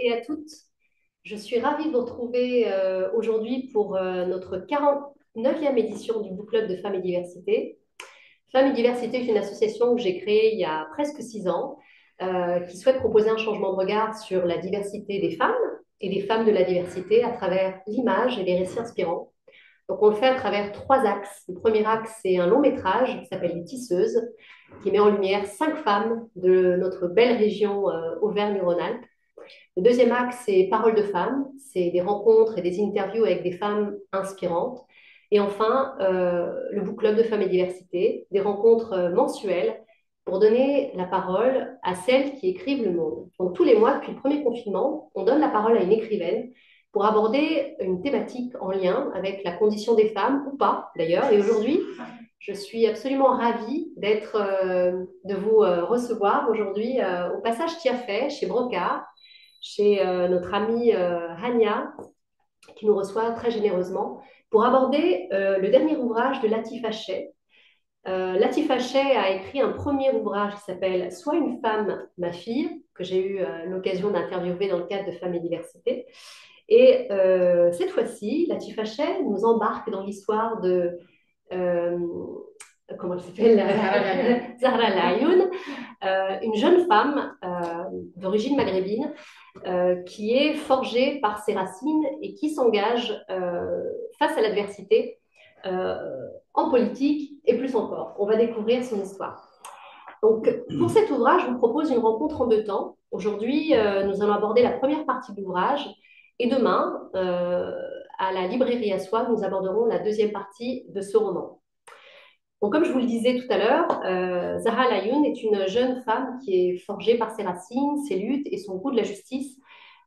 et à toutes. Je suis ravie de vous retrouver aujourd'hui pour notre 49e édition du Book Club de Femmes et Diversité. Femmes et Diversité est une association que j'ai créée il y a presque 6 ans, qui souhaite proposer un changement de regard sur la diversité des femmes et des femmes de la diversité à travers l'image et les récits inspirants. Donc, on le fait à travers 3 axes. Le premier axe, c'est un long métrage qui s'appelle Les Tisseuses, qui met en lumière 5 femmes de notre belle région Auvergne-Rhône-Alpes. Le deuxième axe, c'est Paroles de femmes. C'est des rencontres et des interviews avec des femmes inspirantes. Et enfin, le Book Club de Femmes et Diversité, des rencontres mensuelles pour donner la parole à celles qui écrivent le monde. Donc, tous les mois, depuis le premier confinement, on donne la parole à une écrivaine pour aborder une thématique en lien avec la condition des femmes, ou pas d'ailleurs. Et aujourd'hui, je suis absolument ravie de vous recevoir aujourd'hui au Passage Tiafet, chez Brocard, chez notre amie Hania, qui nous reçoit très généreusement, pour aborder le dernier ouvrage de Latifa Sheh. Latifa Sheh a écrit un premier ouvrage qui s'appelle Sois une femme, ma fille, que j'ai eu l'occasion d'interviewer dans le cadre de Femmes et Diversité. Et cette fois-ci, Latifa Sheh nous embarque dans l'histoire de euh, comment elle s'appelle Zahra Layoun, une jeune femme d'origine maghrébine qui est forgée par ses racines et qui s'engage face à l'adversité euh, en politique et plus encore. On va découvrir son histoire. Donc, pour cet ouvrage, je vous propose une rencontre en 2 temps. Aujourd'hui, nous allons aborder la première partie de l'ouvrage et demain, à la librairie Assois, nous aborderons la deuxième partie de ce roman. Donc, comme je vous le disais tout à l'heure, Zahra Layoun est une jeune femme qui est forgée par ses racines, ses luttes et son goût de la justice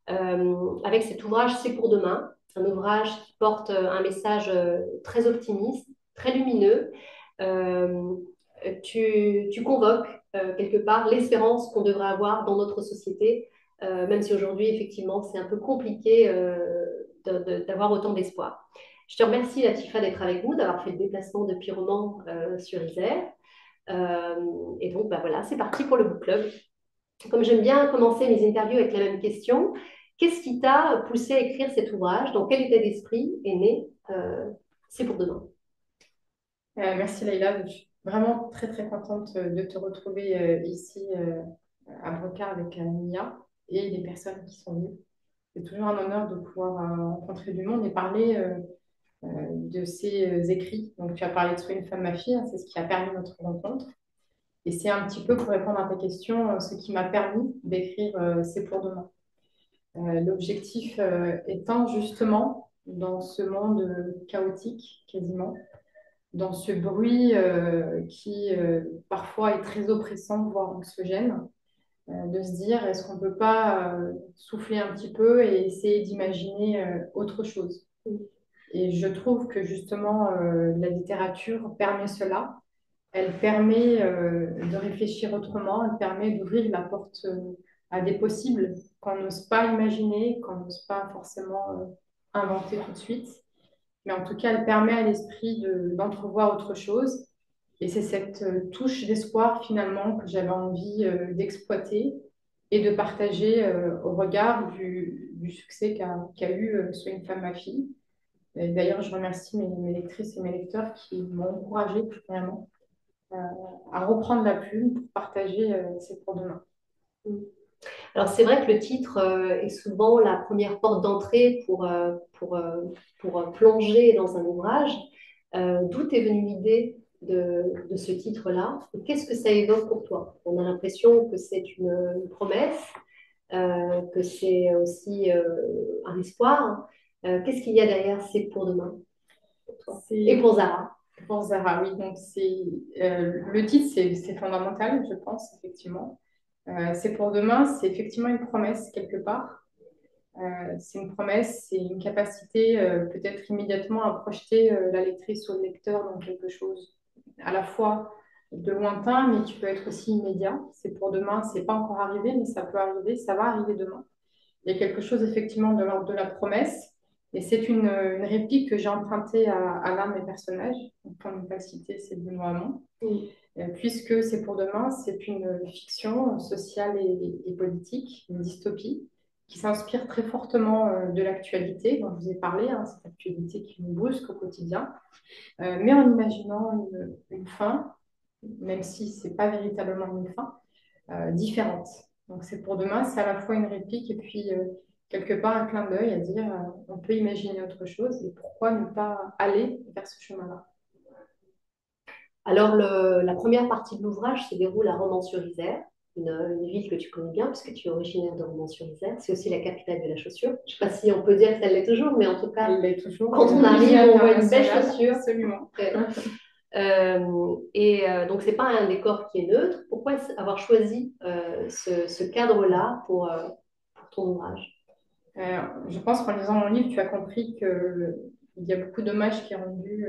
avec cet ouvrage C'est pour demain, un ouvrage qui porte un message très optimiste, très lumineux. Euh, tu convoques quelque part l'espérance qu'on devrait avoir dans notre société, même si aujourd'hui, effectivement, c'est un peu compliqué d'avoir autant d'espoir. Je te remercie, Latifa, d'être avec nous, d'avoir fait le déplacement depuis Romans sur Isère. Et donc, bah voilà, c'est parti pour le book club. Comme j'aime bien commencer mes interviews avec la même question, qu'est-ce qui t'a poussé à écrire cet ouvrage? Dans quel état d'esprit est né C'est pour demain? Merci Leïla, je suis vraiment très très contente de te retrouver ici à Brocard avec Mia et les personnes qui sont venues. C'est toujours un honneur de pouvoir rencontrer du monde et parler de ces écrits. Donc tu as parlé de Sois une femme, ma fille, hein, c'est ce qui a permis notre rencontre. Et c'est un petit peu pour répondre à ta question, ce qui m'a permis d'écrire C'est pour demain. L'objectif étant justement dans ce monde chaotique quasiment dans ce bruit qui parfois est très oppressant, voire anxiogène, de se dire est-ce qu'on ne peut pas souffler un petit peu et essayer d'imaginer autre chose. Et je trouve que justement la littérature permet cela. Elle permet de réfléchir autrement, elle permet d'ouvrir la porte à des possibles qu'on n'ose pas imaginer, qu'on n'ose pas forcément inventer tout de suite. Mais en tout cas, elle permet à l'esprit d'entrevoir autre chose. Et c'est cette touche d'espoir finalement que j'avais envie d'exploiter et de partager au regard du succès qu'a eu Sois une femme, ma fille. Et d'ailleurs, je remercie mes lectrices et mes lecteurs qui m'ont encouragée vraiment euh, à reprendre la plume pour partager C'est pour demain. Alors c'est vrai que le titre est souvent la première porte d'entrée pour plonger dans un ouvrage. D'où est venue l'idée de ce titre-là? Qu'est-ce que ça évoque pour toi? On a l'impression que c'est une promesse, que c'est aussi un espoir. Qu'est-ce qu'il y a derrière C'est pour demain pour toi? Et C'est pour Zara? pour Zara, oui. Donc le titre, c'est fondamental, je pense, effectivement. C'est pour demain, c'est effectivement une promesse quelque part. C'est une promesse, c'est une capacité peut-être immédiatement à projeter la lectrice ou le lecteur dans quelque chose à la fois de lointain, mais qui peut être aussi immédiat. C'est pour demain, c'est pas encore arrivé, mais ça peut arriver, ça va arriver demain. Il y a quelque chose effectivement de l'ordre de la promesse, et c'est une réplique que j'ai empruntée à l'un de mes personnages, pour ne pas citer, c'est Benoît Hamon. Oui. Puisque c'est pour demain, c'est une fiction sociale et politique, une dystopie, qui s'inspire très fortement de l'actualité dont je vous ai parlé, hein, cette actualité qui nous brusque au quotidien, mais en imaginant une fin, même si ce n'est pas véritablement une fin, différente. Donc c'est pour demain, c'est à la fois une réplique et puis quelque part un clin d'œil à dire on peut imaginer autre chose et pourquoi ne pas aller vers ce chemin-là. Alors, la première partie de l'ouvrage se déroule à Romans-sur-Isère, une ville que tu connais bien, puisque tu es originaire de Romans-sur-Isère. C'est aussi la capitale de la chaussure. Je ne sais pas si on peut dire que ça l'est toujours, mais en tout cas, Elle l'est toujours. quand on arrive, on voit une belle Internationale, chaussure. absolument. Donc, ce n'est pas un décor qui est neutre. Pourquoi avoir choisi ce cadre-là pour ton ouvrage? Je pense qu'en lisant mon livre, tu as compris qu'il y a beaucoup d'hommages qui est rendu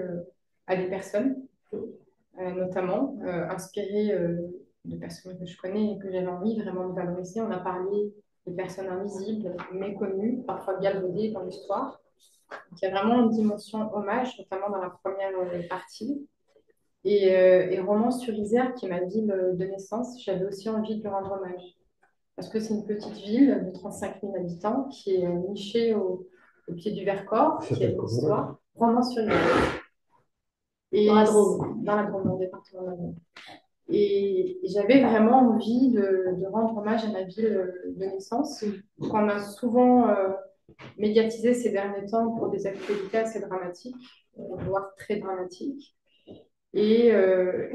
à des personnes, notamment inspirées de personnes que je connais et que j'avais envie vraiment de valoriser. On a parlé de personnes invisibles, méconnues, parfois galvaudées dans l'histoire. Donc, il y a vraiment une dimension hommage, notamment dans la première partie. Et Romans-sur-Isère, qui est ma ville de naissance, j'avais aussi envie de lui rendre hommage. Parce que c'est une petite ville de 35 000 habitants qui est nichée au pied du Vercors, qui a une histoire. Romans-sur-Isère. Et Dans la Drôme. dans la Drôme, dans le département de la Drôme. Et j'avais vraiment envie de rendre hommage à ma ville de naissance, qu'on a souvent médiatisé ces derniers temps pour des actualités assez dramatiques, voire très dramatiques. Et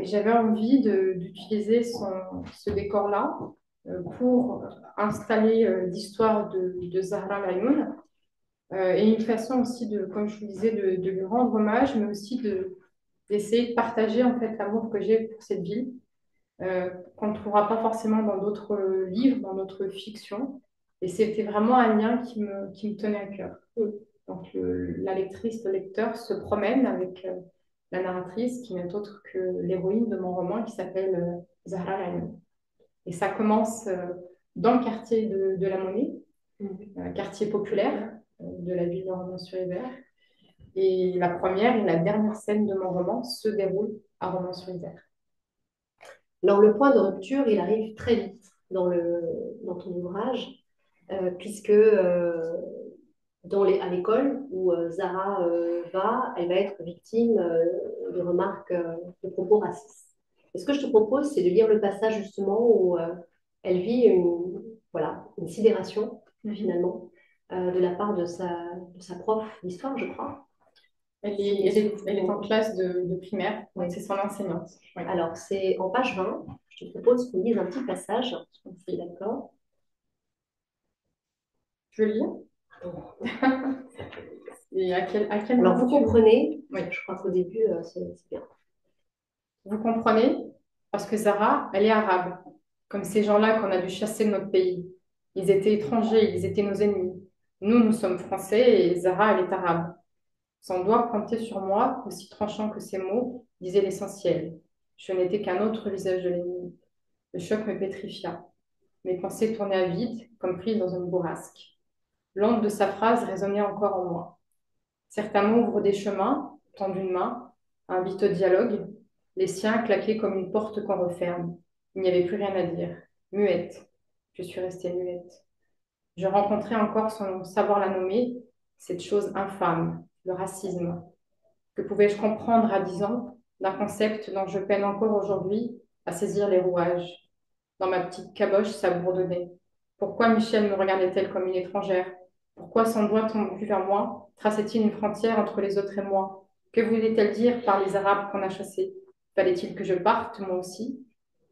j'avais envie d'utiliser ce décor-là pour installer l'histoire de Zahra Layoun et une façon aussi comme je vous disais, de lui rendre hommage, mais aussi d'essayer de partager en fait l'amour que j'ai pour cette ville, qu'on ne trouvera pas forcément dans d'autres livres, dans d'autres fictions. Et c'était vraiment un lien qui me tenait à cœur. Donc la lectrice, le lecteur se promène avec la narratrice, qui n'est autre que l'héroïne de mon roman, qui s'appelle Zahra Layoun. Et ça commence dans le quartier de la Monnaie, quartier populaire de la ville de Romans-sur-Isère. Et la première et la dernière scène de mon roman se déroule à Romans-sur-Isère. Alors, le point de rupture, il arrive très vite dans ton ouvrage, puisque à l'école où Zara va, elle va être victime de remarques, de propos racistes. Et ce que je te propose, c'est de lire le passage justement où elle vit voilà, une sidération, finalement, de la part de sa prof d'histoire, je crois. Elle est en classe de primaire, Oui. c'est son enseignante. Oui. Alors, c'est en page 20. Je te propose qu'on lise un petit passage. Si d'accord. Tu veux le lire? Et à quel Alors, moment vous comprenez, oui. Je crois qu'au début, c'est bien. Vous comprenez? Parce que Zara, elle est arabe, comme ces gens-là qu'on a dû chasser de notre pays. Ils étaient étrangers, ils étaient nos ennemis. Nous, nous sommes français et Zara, elle est arabe. Son doigt pointé sur moi, aussi tranchant que ses mots, disait l'essentiel. Je n'étais qu'un autre visage de l'ennemi. Le choc me pétrifia. Mes pensées tournaient à vide, comme prises dans une bourrasque. L'onde de sa phrase résonnait encore en moi. Certains mots ouvrent des chemins, tendent une main, invitent au dialogue. Les siens claquaient comme une porte qu'on referme. Il n'y avait plus rien à dire. Muette. Je suis restée muette. Je rencontrais encore sans savoir la nommer, cette chose infâme, le racisme. Que pouvais-je comprendre à 10 ans d'un concept dont je peine encore aujourd'hui à saisir les rouages? Dans ma petite caboche, ça bourdonnait. Pourquoi Michel me regardait-elle comme une étrangère? Pourquoi son doigt tendu vers moi traçait-il une frontière entre les autres et moi? Que voulait-elle dire par les Arabes qu'on a chassés? Fallait-il que je parte, moi aussi?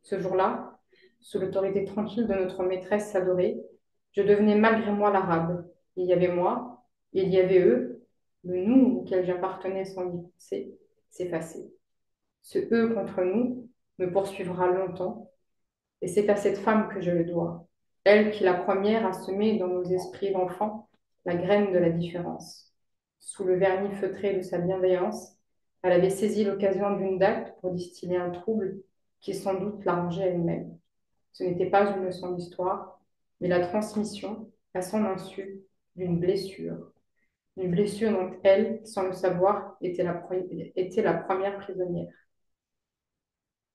Ce jour-là, sous l'autorité tranquille de notre maîtresse adorée, je devenais malgré moi l'Arabe. Il y avait moi, il y avait eux, le nous auquel j'appartenais sans y penser s'effacer. Ce eux contre nous me poursuivra longtemps, et c'est à cette femme que je le dois, elle qui la première a semé dans nos esprits d'enfants la graine de la différence. Sous le vernis feutré de sa bienveillance, elle avait saisi l'occasion d'une date pour distiller un trouble qui sans doute l'arrangeait elle-même. Ce n'était pas une leçon d'histoire, mais la transmission, à son insu, d'une blessure. Une blessure dont elle, sans le savoir, était la première prisonnière.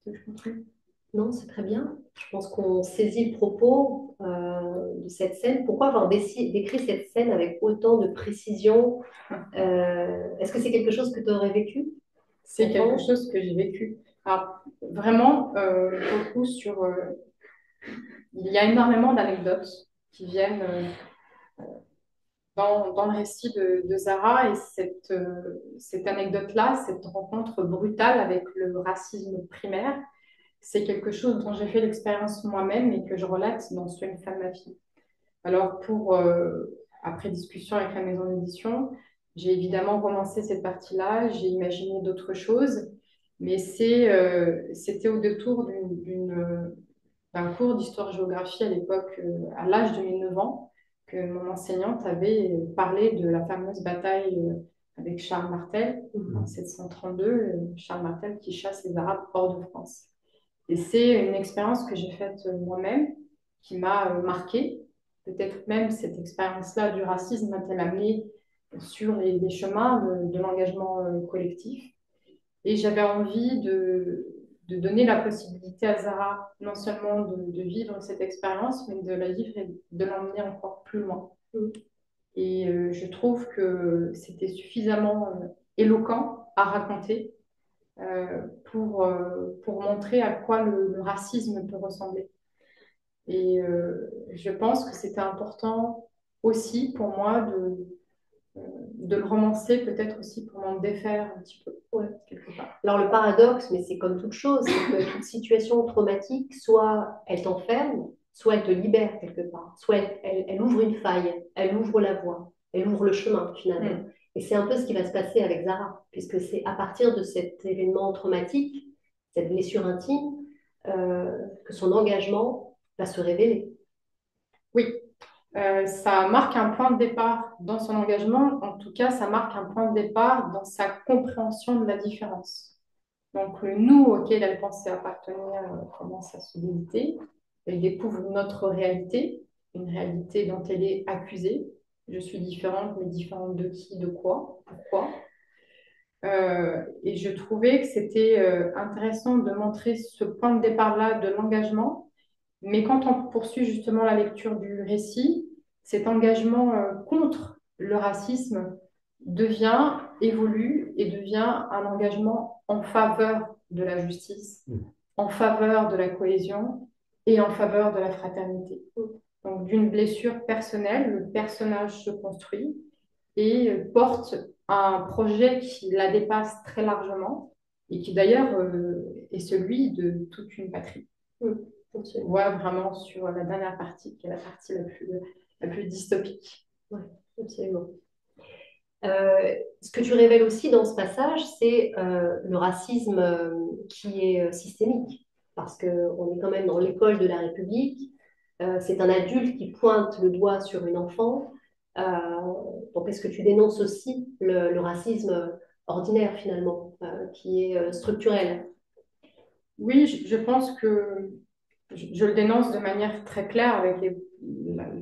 Tu veux que je continue? Non, c'est très bien. Je pense qu'on saisit le propos de cette scène. Pourquoi avoir décrit cette scène avec autant de précision? Est-ce que c'est quelque chose que tu aurais vécu C'est quelque enfant? chose que j'ai vécu. Alors, vraiment, beaucoup sur... il y a énormément d'anecdotes qui viennent dans le récit de Zara et cette anecdote-là, cette rencontre brutale avec le racisme primaire, c'est quelque chose dont j'ai fait l'expérience moi-même et que je relate dans Sois une femme, ma fille. Alors, après discussion avec la maison d'édition, j'ai évidemment romancé cette partie-là, j'ai imaginé d'autres choses, mais c'était au détour d'un cours d'histoire-géographie à l'époque, à l'âge de mes 9 ans, que mon enseignante avait parlé de la fameuse bataille avec Charles Martel en 1732, Charles Martel qui chasse les Arabes hors de France. Et c'est une expérience que j'ai faite moi-même, qui m'a marquée. Peut-être même cette expérience-là du racisme m'a-t-elle amenée sur les chemins de l'engagement collectif. Et j'avais envie de donner la possibilité à Zara non seulement de vivre cette expérience, mais de la vivre et de l'emmener encore plus loin. Et je trouve que c'était suffisamment éloquent à raconter pour montrer à quoi le racisme peut ressembler. Et je pense que c'était important aussi pour moi de le romancer, peut-être aussi pour m'en défaire un petit peu, Ouais. quelque part. Alors le paradoxe, mais c'est comme toute chose, c'est que toute situation traumatique, soit elle t'enferme, soit elle te libère quelque part, soit elle ouvre une faille, elle ouvre la voie, elle ouvre le chemin finalement. Et c'est un peu ce qui va se passer avec Zara, puisque c'est à partir de cet événement traumatique, cette blessure intime, que son engagement va se révéler. Oui, ça marque un point de départ dans son engagement. En tout cas, ça marque un point de départ dans sa compréhension de la différence. Donc, le nous auquel elle pensait appartenir commence à se déliter. Elle découvre notre réalité, une réalité dont elle est accusée. Je suis différente, mais différente de qui, de quoi, pourquoi. Et je trouvais que c'était intéressant de montrer ce point de départ-là de l'engagement. Mais quand on poursuit justement la lecture du récit, cet engagement contre le racisme évolue et devient un engagement en faveur de la justice, en faveur de la cohésion et en faveur de la fraternité. Donc, d'une blessure personnelle, le personnage se construit et porte un projet qui la dépasse très largement et qui d'ailleurs est celui de toute une patrie. On voit vraiment sur la dernière partie, qui est la partie la plus dystopique. Oui, absolument. Ce que tu révèles aussi dans ce passage, c'est le racisme qui est systémique, parce qu'on est quand même dans l'école de la République, c'est un adulte qui pointe le doigt sur une enfant. Euh, donc, est-ce que tu dénonces aussi le racisme ordinaire, finalement, qui est structurel? Oui, je pense que je le dénonce de manière très claire avec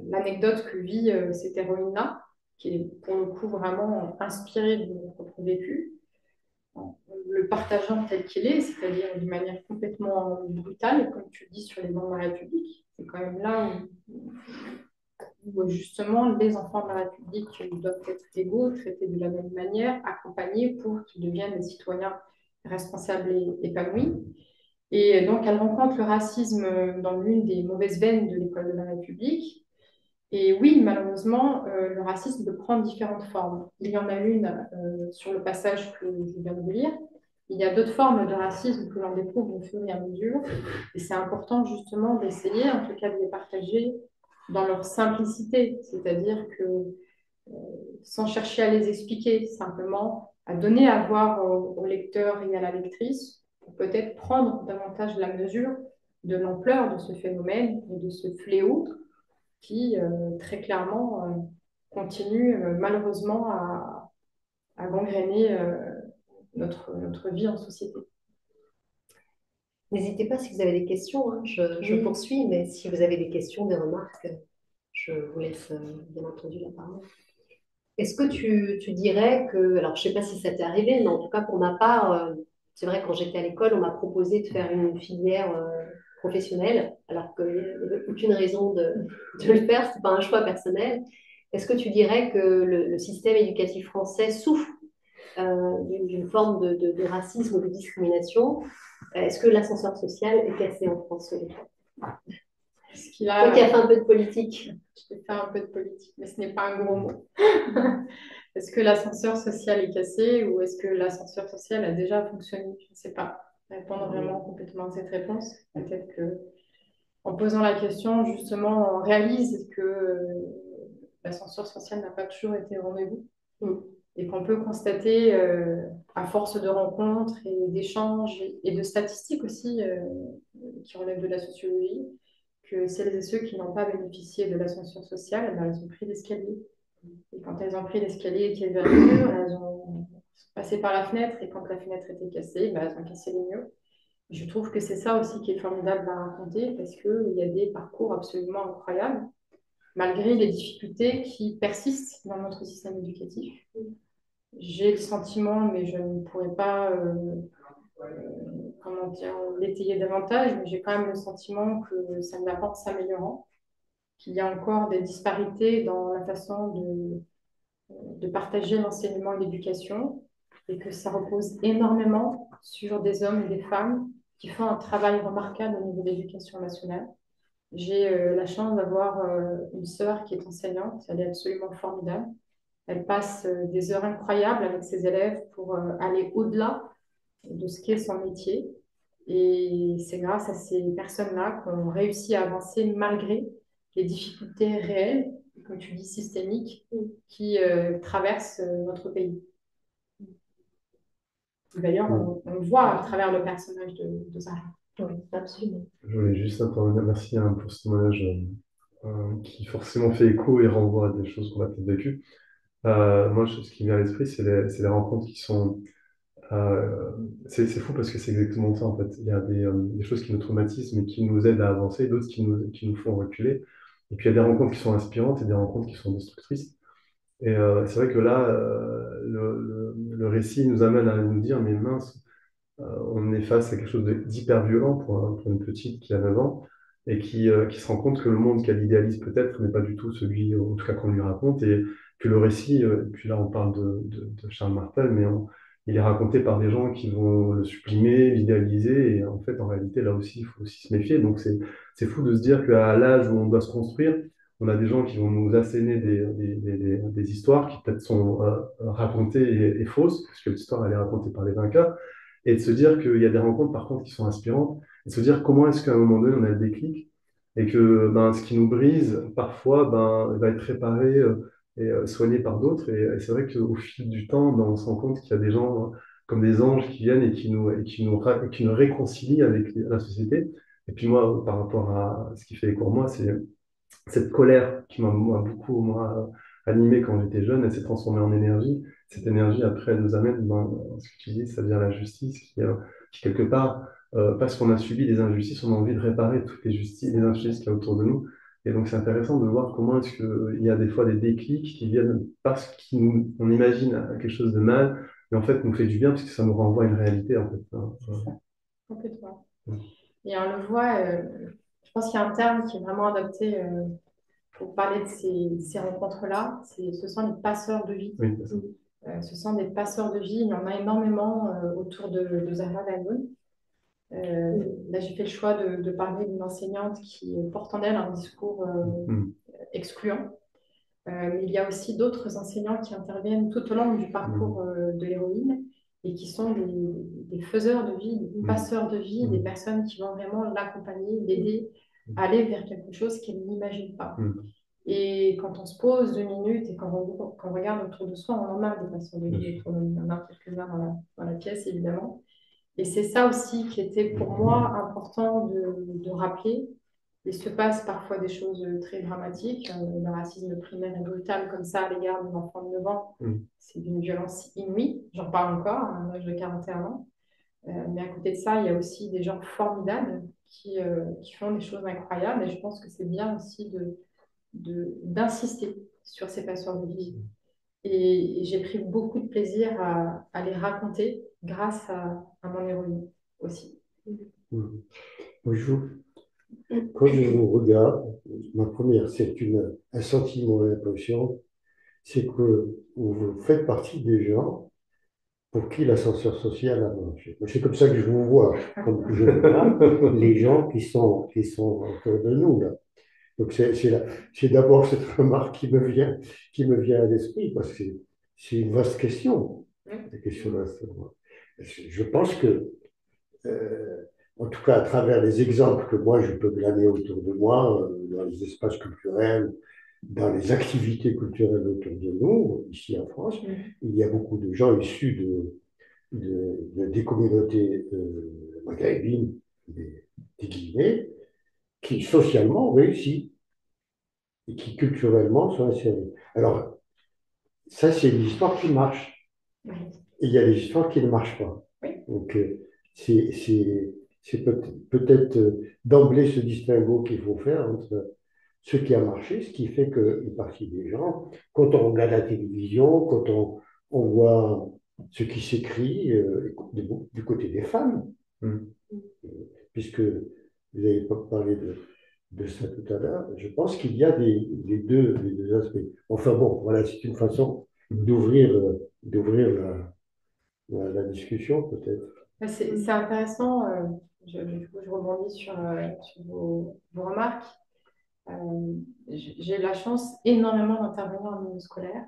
l'anecdote que vit cette héroïne-là, qui est pour le coup vraiment inspirée de mon propre vécu, en le partageant tel qu'il est, c'est-à-dire d'une manière complètement brutale, comme tu le dis sur les bancs de la République. C'est quand même là où justement les enfants de la République doivent être égaux, traités de la même manière, accompagnés pour qu'ils deviennent des citoyens responsables et épanouis. Et donc, elle rencontre le racisme dans l'une des mauvaises veines de l'école de la République. Et oui, malheureusement, le racisme peut prendre différentes formes. Il y en a une sur le passage que je viens de lire. Il y a d'autres formes de racisme que l'on découvre au fur et à mesure. Et c'est important justement d'essayer, en tout cas, de les partager dans leur simplicité. C'est-à-dire que sans chercher à les expliquer, simplement à donner à voir au lecteur et à la lectrice pour peut-être prendre davantage la mesure de l'ampleur de ce phénomène et de ce fléau qui, très clairement, continue malheureusement à gangréner notre vie en société. N'hésitez pas si vous avez des questions, hein, je Oui. poursuis, mais si vous avez des questions, des remarques, je vous laisse bien entendu la parole. Est-ce que tu dirais que, alors je ne sais pas si ça t'est arrivé, mais en tout cas pour ma part, c'est vrai quand j'étais à l'école, on m'a proposé de faire une filière professionnel, alors qu'il n'y avait aucune raison de le faire, ce n'est pas un choix personnel. Est-ce que tu dirais que le système éducatif français souffre d'une forme de racisme ou de discrimination? Est-ce que l'ascenseur social est cassé en France? Est-ce qu'il Toi qui a... as fait un peu de politique. Je vais faire un peu de politique, mais ce n'est pas un gros mot. Est-ce que l'ascenseur social est cassé ou est-ce que l'ascenseur social a déjà fonctionné? Je ne sais pas répondre vraiment complètement à cette réponse. Peut-être que en posant la question, justement, on réalise que l'ascenseur social n'a pas toujours été au rendez-vous et qu'on peut constater, à force de rencontres et d'échanges et de statistiques aussi qui relèvent de la sociologie, que celles et ceux qui n'ont pas bénéficié de l'ascenseur social, eh ben, elles ont pris l'escalier. Et quand elles ont pris l'escalier et qu'elles vers le mur, elles ont passé par la fenêtre et quand la fenêtre était cassée, ben, elles ont cassé les murs. Je trouve que c'est ça aussi qui est formidable à raconter parce qu'il y a des parcours absolument incroyables, malgré les difficultés qui persistent dans notre système éducatif. J'ai le sentiment, mais je ne pourrais pas comment dire, l'étayer davantage, mais j'ai quand même le sentiment que ça n'a pas en s'améliorant, qu'il y a encore des disparités dans la façon de partager l'enseignement et l'éducation, et que ça repose énormément sur des hommes et des femmes qui font un travail remarquable au niveau de l'éducation nationale. J'ai la chance d'avoir une sœur qui est enseignante, elle est absolument formidable. Elle passe des heures incroyables avec ses élèves pour aller au-delà de ce qu'est son métier. Et c'est grâce à ces personnes-là qu'on réussit à avancer malgré les difficultés réelles, comme tu dis, systémiques, qui traversent notre pays. D'ailleurs, on le voit à travers le personnage de Zara. Oui, absolument. Je voulais juste intervenir. Merci pour ce témoignage qui forcément fait écho et renvoie à des choses qu'on a peut-être vécues. Moi, ce qui me vient à l'esprit, c'est les rencontres qui sont... c'est fou parce que c'est exactement ça, en fait. Il y a des choses qui nous traumatisent, mais qui nous aident à avancer, d'autres qui nous font reculer. Et puis, il y a des rencontres qui sont inspirantes et des rencontres qui sont destructrices. Et c'est vrai que là, le récit nous amène à nous dire, mais mince, on est face à quelque chose d'hyper violent pour une petite qui a 9 ans et qui se rend compte que le monde qu'elle idéalise peut-être n'est pas du tout celui, en tout cas, qu'on lui raconte. Et que le récit, et puis là on parle de Charles Martel, mais il est raconté par des gens qui vont le sublimer, l'idéaliser. Et en fait, en réalité, là aussi, il faut aussi se méfier. Donc c'est fou de se dire qu'à l'âge où on doit se construire, on a des gens qui vont nous asséner des histoires qui peut-être sont racontées et fausses, parce que l'histoire, elle est racontée par les vainqueurs et de se dire qu'il y a des rencontres par contre qui sont inspirantes, et de se dire comment est-ce qu'à un moment donné on a le déclic, et que ben, ce qui nous brise parfois ben, va être réparé et soigné par d'autres. Et c'est vrai qu'au fil du temps, ben, on se rend compte qu'il y a des gens comme des anges qui viennent et qui nous réconcilient avec la société. Et puis moi, par rapport à ce qui fait écho en moi, c'est cette colère qui m'a beaucoup animé quand j'étais jeune, elle s'est transformée en énergie. Cette énergie, après, elle nous amène dans ce que tu dis, c'est-à-dire la justice, qui quelque part, parce qu'on a subi des injustices, on a envie de réparer toutes les injustices qu'il y a autour de nous. Et donc, c'est intéressant de voir comment est-ce qu'il y a des fois des déclics qui viennent parce qu'on imagine quelque chose de mal, mais en fait, nous fait du bien parce que ça nous renvoie à une réalité, en fait. C'est ça, complètement. Ouais. Et on le voit, je pense qu'il y a un terme qui est vraiment adapté pour parler de ces rencontres-là, ce sont les passeurs de vie. Oui, c'est ça. Ce sont des passeurs de vie, il y en a énormément autour de Zahra Lagoun. Là, j'ai fait le choix de parler d'une enseignante qui porte en elle un discours excluant. Mais il y a aussi d'autres enseignants qui interviennent tout au long du parcours de l'héroïne et qui sont des faiseurs de vie, des passeurs de vie, des personnes qui vont vraiment l'accompagner, l'aider à aller vers quelque chose qu'elle n'imagine pas. Et quand on se pose 2 minutes et quand on regarde autour de soi, on en a des passeurs de vie autour de nous. Il y en a quelques-uns dans la pièce, évidemment. Et c'est ça aussi qui était pour moi important de rappeler. Il se passe parfois des choses très dramatiques. Le racisme primaire et brutal comme ça à l'égard d'un enfant de 9 ans, c'est d'une violence inouïe. J'en parle encore à un âge de 41 ans. Mais à côté de ça, il y a aussi des gens formidables qui font des choses incroyables. Et je pense que c'est bien aussi d'insister sur ces passeurs de vie. Et j'ai pris beaucoup de plaisir à les raconter grâce à mon héroïne aussi. Bonjour. Quand je vous regarde, ma première, un sentiment, une impression, c'est que vous faites partie des gens pour qui l'ascenseur social a marché. C'est comme ça que je vous vois, comme je vois les gens qui sont autour de nous, là. Donc c'est d'abord cette remarque qui me vient à l'esprit, parce que c'est une vaste question, la question de l'ascenseur. Je pense que euh, en tout cas à travers les exemples que moi je peux glaner autour de moi, dans les espaces culturels, dans les activités culturelles autour de nous, ici en France, il y a beaucoup de gens issus des communautés maghrébines, des Guinées, qui socialement ont réussi et qui culturellement sont insérés. Alors, ça, c'est une histoire qui marche. Oui. Et il y a des histoires qui ne marchent pas. Oui. Donc, c'est peut-être d'emblée ce distinguo qu'il faut faire entre ce qui a marché, ce qui fait qu'une partie des gens, quand on regarde la télévision, quand on voit ce qui s'écrit du côté des femmes, puisque vous avez parlé de ça tout à l'heure, je pense qu'il y a les deux aspects. Enfin bon, voilà, c'est une façon d'ouvrir la discussion peut-être. C'est intéressant. Je rebondis sur vos remarques. J'ai la chance énormément d'intervenir en milieu scolaire,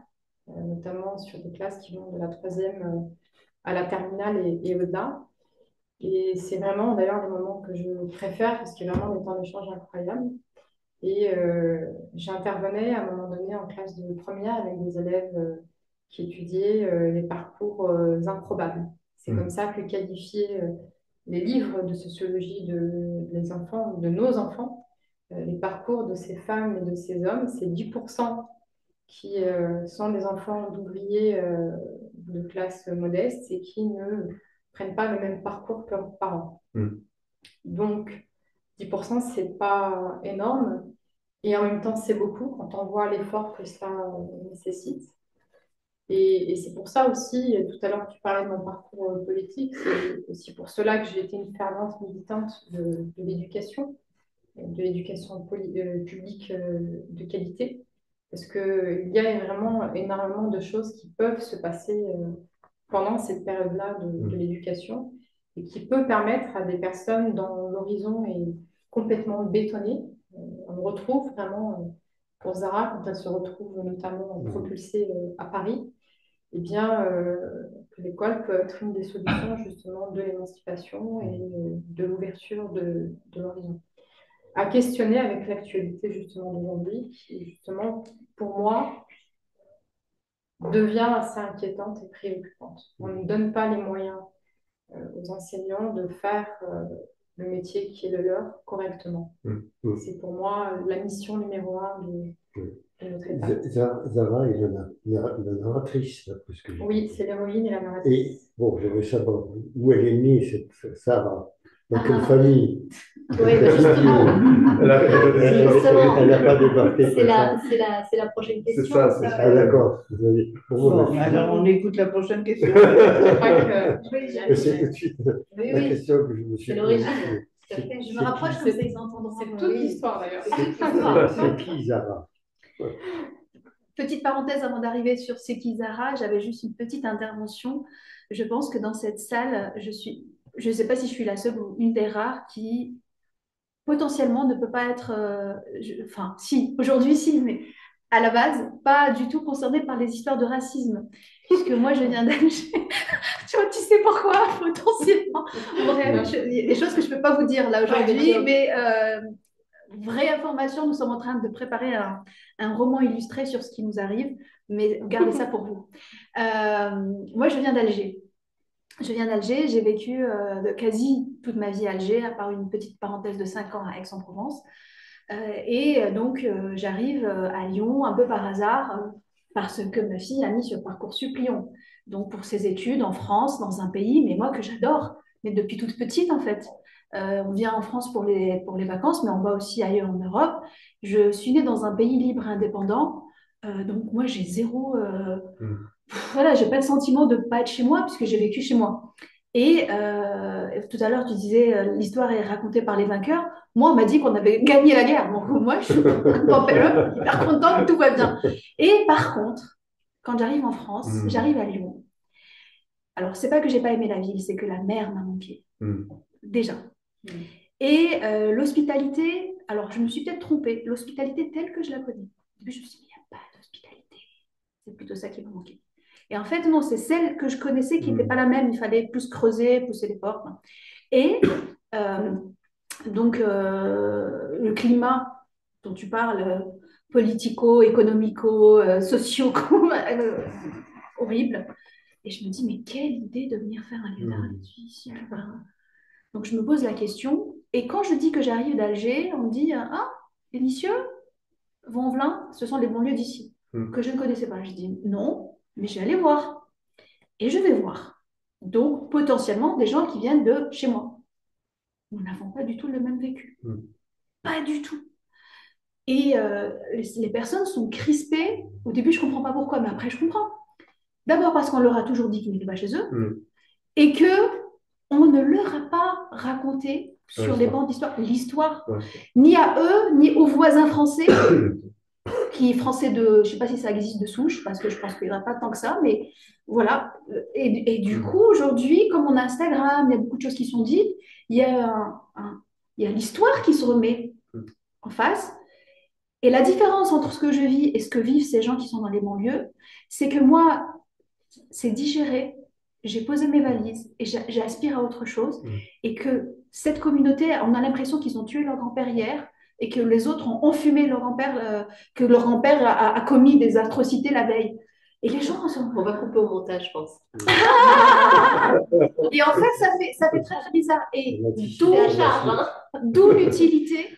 notamment sur des classes qui vont de la troisième à la terminale et au-delà. Et c'est vraiment d'ailleurs les moments que je préfère parce qu'il y a vraiment des temps d'échange incroyables. Et j'intervenais à un moment donné en classe de première avec des élèves qui étudiaient les parcours improbables. C'est comme ça que qualifiaient les livres de sociologie des enfants, de nos enfants, les parcours de ces femmes et de ces hommes. C'est 10% qui sont des enfants d'ouvriers de classe modeste et qui ne prennent pas le même parcours que leurs parents. Donc, 10%, c'est pas énorme. Et en même temps, c'est beaucoup quand on voit l'effort que ça nécessite. Et c'est pour ça aussi, tout à l'heure, tu parlais de mon parcours politique, c'est aussi pour cela que j'ai été une fervente militante de l'éducation, publique de qualité, parce qu'il y a vraiment énormément de choses qui peuvent se passer pendant cette période-là de l'éducation et qui peut permettre à des personnes dont l'horizon est complètement bétonné. On le retrouve vraiment pour Zara, quand elle se retrouve notamment propulsée à Paris, eh bien, que l'école peut être une des solutions justement de l'émancipation et de l'ouverture de l'horizon. À questionner avec l'actualité justement d'aujourd'hui, qui justement, pour moi, devient assez inquiétante et préoccupante. On ne donne pas les moyens aux enseignants de faire le métier qui est le leur correctement. C'est pour moi la mission numéro un de notre État. Zara est la narratrice, d'après ce que j'ai Oui, compris. c'est l'héroïne et la narratrice. Et bon, j'aimerais savoir où elle est née, cette Sarah. Dans quelle famille? Oui, mais justement, Elle n'a pas débarqué. c'est la prochaine question. C'est ça. Ah, d'accord. Bon, alors on écoute la prochaine question. Je crois que C'est tout de suite la question que je me suis C'est l'origine. posée. Je me rapproche comme ça ils entendront. c'est toute l'histoire d'ailleurs. C'est qui, Zara? Petite parenthèse avant d'arriver sur C'est qui Zara, j'avais juste une petite intervention. Je pense que dans cette salle, je ne sais pas si je suis la seule ou une des rares qui potentiellement ne peut pas être, enfin si, aujourd'hui si, mais à la base, pas du tout concernée par les histoires de racisme, puisque moi je viens d'Alger. Tu vois, tu sais pourquoi, potentiellement. Bref, il y a des choses que je ne peux pas vous dire là aujourd'hui, mais vraie information, nous sommes en train de préparer un roman illustré sur ce qui nous arrive, mais gardez ça pour vous. Moi, je viens d'Alger. J'ai vécu quasi toute ma vie à Alger, à part une petite parenthèse de 5 ans à Aix-en-Provence. Donc, j'arrive à Lyon un peu par hasard, parce que ma fille a mis sur Parcoursup Lyon. Donc, pour ses études en France, dans un pays, mais moi que j'adore, mais depuis toute petite en fait. On vient en France pour les vacances, mais on va aussi ailleurs en Europe. Je suis née dans un pays libre, indépendant. Donc, moi, j'ai zéro... voilà, j'ai pas le sentiment de ne pas être chez moi, puisque j'ai vécu chez moi. Et tout à l'heure, tu disais, l'histoire est racontée par les vainqueurs. Moi, on m'a dit qu'on avait gagné la guerre. Donc, moi, je suis hyper contente, tout va bien. Et par contre, quand j'arrive en France, j'arrive à Lyon. Alors, c'est pas que j'ai pas aimé la ville, c'est que la mer m'a manqué, déjà. Et l'hospitalité, alors je me suis peut-être trompée, l'hospitalité telle que je la connais. Au début, je me suis dit, il n'y a pas d'hospitalité. C'est plutôt ça qui m'a manqué. Et en fait, non, c'est celle que je connaissais qui n'était pas la même. Il fallait plus creuser, pousser les portes. Et donc, le climat dont tu parles, politico, économico, socio, horrible. Et je me dis, mais quelle idée de venir faire un lieu d'art là-dessus ici. Donc, je me pose la question. Et quand je dis que j'arrive d'Alger, on me dit, ah, Vénitieux, Vaux-en-Velin, ce sont les banlieues d'ici, que je ne connaissais pas. Je dis, non, mais je vais aller voir. Et je vais voir. Donc, potentiellement, des gens qui viennent de chez moi. Nous n'avons pas du tout le même vécu. Pas du tout. Et les personnes sont crispées. Au début, je ne comprends pas pourquoi, mais après, je comprends. D'abord parce qu'on leur a toujours dit qu'ils n'étaient pas chez eux et qu'on ne leur a pas raconté sur les bancs d'histoire l'histoire, ni à eux, ni aux voisins français, qui est français de, je ne sais pas si ça existe de souche, parce que je pense qu'il n'y en a pas tant que ça, mais voilà. Et du coup, aujourd'hui, comme on a Instagram, il y a beaucoup de choses qui sont dites, il y a l'histoire qui se remet en face. Et la différence entre ce que je vis et ce que vivent ces gens qui sont dans les banlieues, c'est que moi, c'est digéré, j'ai posé mes valises et j'aspire à autre chose. Et que cette communauté, on a l'impression qu'ils ont tué leur grand-père hier et que les autres ont enfumé leur grand-père, que leur grand-père a commis des atrocités la veille. Et les gens sont... On va couper au montage, je pense. Et en fait, ça fait très, très bizarre. Et hein. d'où l'utilité.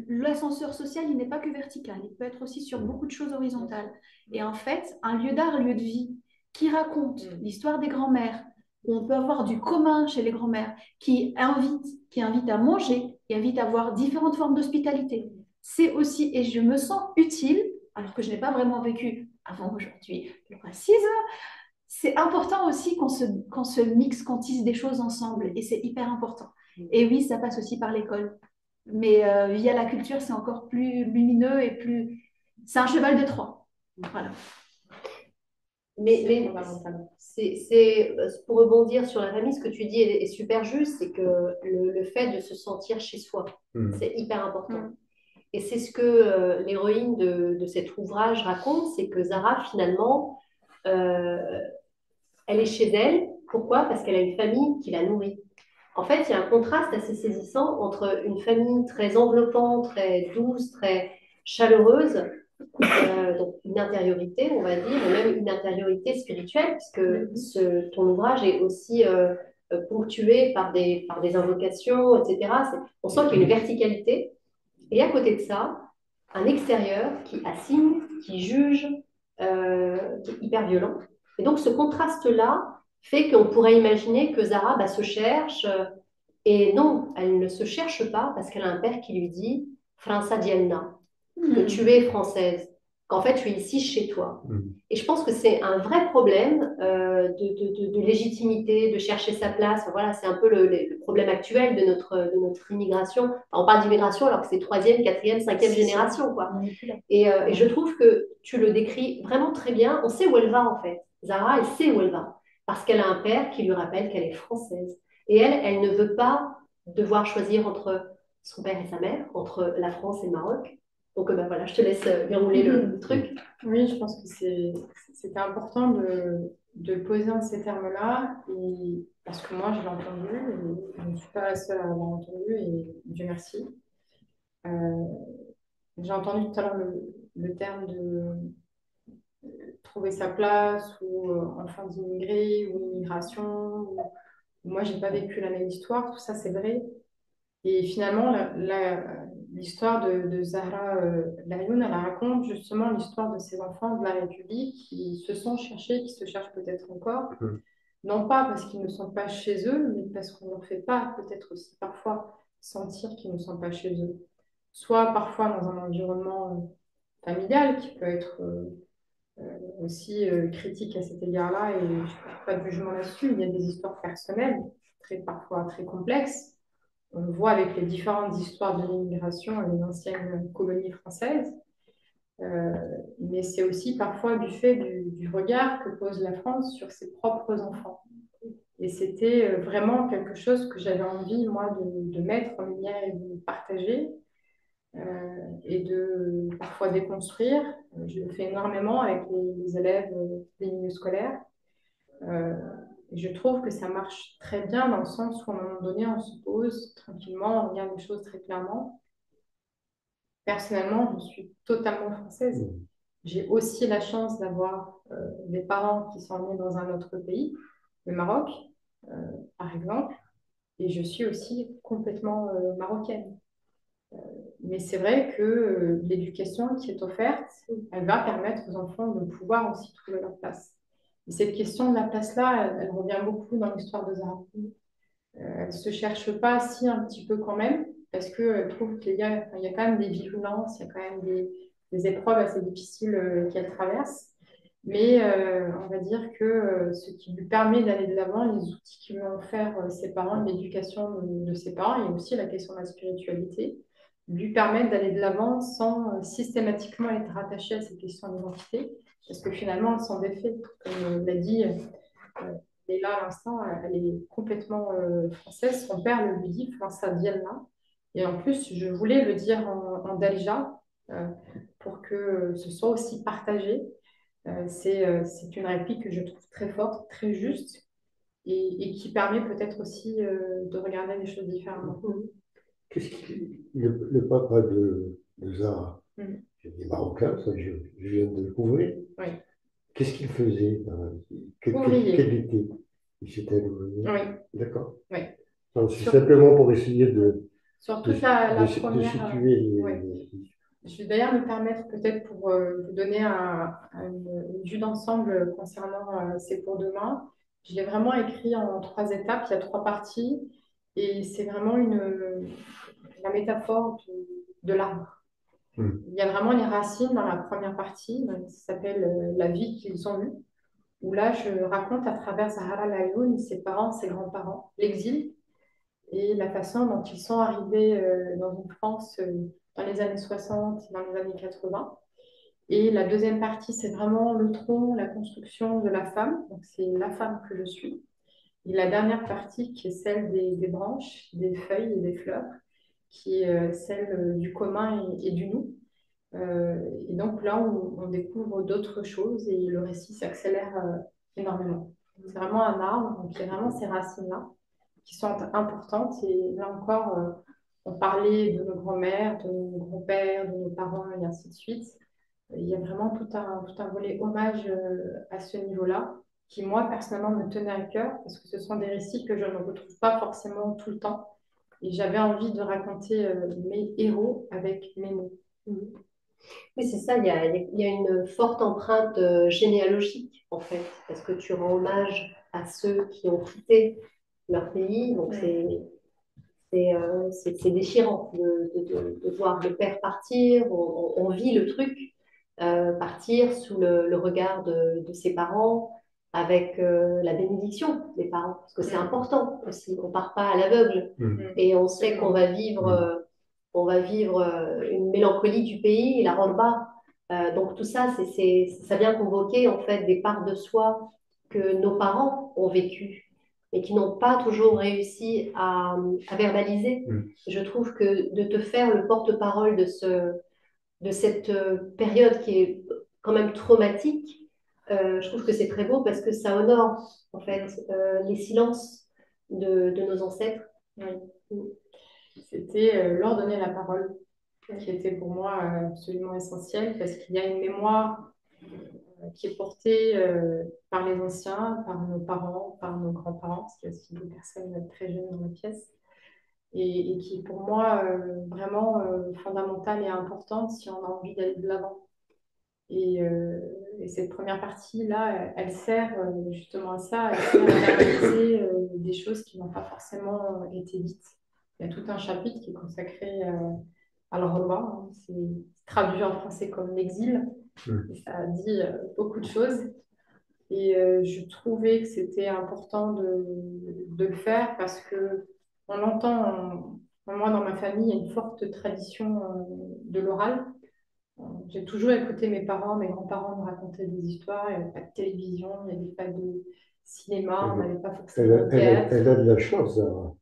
L'ascenseur social, il n'est pas que vertical, il peut être aussi sur beaucoup de choses horizontales. Et en fait, un lieu d'art, un lieu de vie qui raconte l'histoire des grands-mères, où on peut avoir du commun chez les grands-mères, qui invite à manger, qui invite à avoir différentes formes d'hospitalité. C'est aussi, et je me sens utile, alors que je n'ai pas vraiment vécu avant aujourd'hui le racisme, c'est important aussi qu'on se mixe, qu'on tisse des choses ensemble, et c'est hyper important. Et oui, ça passe aussi par l'école. Mais via la culture, c'est encore plus lumineux et plus... C'est un cheval de Troie. Voilà. Mais c'est pour rebondir sur la famille, ce que tu dis est super juste, c'est que le fait de se sentir chez soi, c'est hyper important. Et c'est ce que l'héroïne de cet ouvrage raconte, c'est que Zara, finalement, elle est chez elle. Pourquoi? Parce qu'elle a une famille qui la nourrit. En fait, il y a un contraste assez saisissant entre une famille très enveloppante, très douce, très chaleureuse, donc une intériorité, on va dire, et même une intériorité spirituelle, puisque ton ouvrage est aussi ponctué par des invocations, etc. On sent qu'il y a une verticalité. Et à côté de ça, un extérieur qui assigne, qui juge, qui est hyper violent. Et donc ce contraste-là fait qu'on pourrait imaginer que Zara se cherche, et non, elle ne se cherche pas parce qu'elle a un père qui lui dit França Diana, que tu es française, qu'en fait tu es ici chez toi. Et je pense que c'est un vrai problème de légitimité, de chercher sa place. Enfin, voilà, c'est un peu le problème actuel de notre immigration. Enfin, on parle d'immigration alors que c'est troisième, quatrième, cinquième génération, quoi. Et je trouve que tu le décris vraiment très bien. On sait où elle va en fait. Zara, elle sait où elle va parce qu'elle a un père qui lui rappelle qu'elle est française. Et elle ne veut pas devoir choisir entre son père et sa mère, entre la France et le Maroc. Donc voilà, je te laisse dérouler le truc. Oui, je pense que c'était important de poser en ces termes-là, parce que moi, je l'ai entendu, et je ne suis pas la seule à l'avoir entendu, et Dieu merci. J'ai entendu tout à l'heure le terme de trouver sa place, ou enfant d'immigrés, ou immigration, ou moi, j'ai pas vécu la même histoire, tout ça, c'est vrai. Et finalement, l'histoire de Zahra Layoun, elle raconte justement l'histoire de ces enfants de la République qui se sont cherchés, qui se cherchent peut-être encore, non pas parce qu'ils ne sont pas chez eux, mais parce qu'on ne leur fait pas peut-être aussi parfois sentir qu'ils ne sont pas chez eux. Soit parfois dans un environnement familial qui peut être aussi critique à cet égard-là et je ne fais pas de jugement là-dessus. Il y a des histoires personnelles, parfois très complexes. On le voit avec les différentes histoires de l'immigration et les anciennes colonies françaises. Euh, mais c'est aussi parfois du fait du regard que pose la France sur ses propres enfants. Et c'était vraiment quelque chose que j'avais envie, moi, de mettre en lumière et de partager et de parfois déconstruire. Je le fais énormément avec les élèves des milieux scolaires. Euh, et je trouve que ça marche très bien dans le sens où, à un moment donné, on se pose tranquillement, on regarde les choses très clairement. Personnellement, je suis totalement française. J'ai aussi la chance d'avoir des parents qui sont nés dans un autre pays, le Maroc, euh, par exemple, et je suis aussi complètement marocaine. Mais c'est vrai que l'éducation qui est offerte, elle va permettre aux enfants de pouvoir aussi trouver leur place. Et cette question de la place-là, elle revient beaucoup dans l'histoire de Zahra. Elle ne se cherche pas si un petit peu quand même, parce qu'elle trouve qu'il y a, enfin, il y a quand même des violences, il y a quand même des épreuves assez difficiles qu'elle traverse. Mais on va dire que ce qui lui permet d'aller de l'avant, les outils qui lui ont offert ses parents, l'éducation de ses parents, et aussi la question de la spiritualité, lui permettent d'aller de l'avant sans systématiquement être rattaché à ces questions d'identité, parce que finalement, elles sont des faits. Comme l'a dit Leïla à l'instant, elle est complètement française. Son père le lui dit, enfin, ça vient là. Et en plus, je voulais le dire en Dalja pour que ce soit aussi partagé. C'est une réplique que je trouve très forte, très juste et qui permet peut-être aussi de regarder les choses différemment. Le papa de Zahra, Mm. il est marocain, ça je viens de le découvrir. Oui. Qu'est-ce qu'il faisait dans la vie? Ouvrier. Quel était? Il s'était ouvrier. Oui. D'accord. Oui. Donc, c'est simplement pour essayer Sur toute la de première. situer Oui. Je vais d'ailleurs me permettre peut-être pour vous donner une vue d'ensemble concernant ces cours demain. Je l'ai vraiment écrit en 3 étapes, il y a 3 parties et c'est vraiment la métaphore de l'arbre. Il y a vraiment les racines dans la première partie, ça s'appelle La vie qu'ils ont eue, où là je raconte à travers Zahra Layoun, ses parents, ses grands-parents, l'exil et la façon dont ils sont arrivés dans une France dans les années 60 et dans les années 80. Et la deuxième partie, c'est vraiment le tronc, la construction de la femme. Donc, c'est la femme que je suis. Et la dernière partie, qui est celle des branches, des feuilles et des fleurs, qui est celle du commun et du nous. Et donc là, on découvre d'autres choses et le récit s'accélère énormément. C'est vraiment un arbre, donc il y a vraiment ces racines-là qui sont importantes. Et là encore, on parlait de nos grands-mères, de nos grands-pères, de nos parents, et ainsi de suite. Il y a vraiment tout un volet hommage à ce niveau-là, qui moi, personnellement, me tenait à cœur, parce que ce sont des récits que je ne retrouve pas forcément tout le temps. Et j'avais envie de raconter mes héros avec mes mots. Oui, c'est ça, il y a une forte empreinte généalogique, en fait, parce que tu rends hommage à ceux qui ont quitté leur pays, donc c'est déchirant de voir le père partir, on vit le truc, partir sous le regard de ses parents, avec la bénédiction des parents, parce que c'est important aussi, on part pas à l'aveugle, et on sait qu'on va vivre, une mélancolie du pays, la Rorba. Donc tout ça, ça vient convoquer en fait des parts de soi que nos parents ont vécues mais qui n'ont pas toujours réussi à verbaliser. Je trouve que de te faire le porte-parole de cette période qui est quand même traumatique, je trouve que c'est très beau parce que ça honore en fait les silences de nos ancêtres. Oui. C'était leur donner la parole, qui était pour moi absolument essentielle parce qu'il y a une mémoire qui est portée par les anciens, par nos parents, par nos grands-parents, parce qu'il y a aussi des personnes très jeunes dans la pièce, et qui est pour moi vraiment fondamentale et importante si on a envie d'aller de l'avant. Et cette première partie-là, elle sert justement à ça, elle sert à réaliser des choses qui n'ont pas forcément été dites. Il y a tout un chapitre qui est consacré à l'Orba, hein, c'est traduit en français comme l'exil. Mm. Ça dit beaucoup de choses. Et je trouvais que c'était important de le faire parce que on entend, moi dans ma famille, il y a une forte tradition de l'oral. J'ai toujours écouté mes parents, mes grands-parents me raconter des histoires. Il n'y avait pas de télévision, il n'y avait pas de cinéma, on n'avait pas forcément de théâtre. Elle a de la chance, Zara,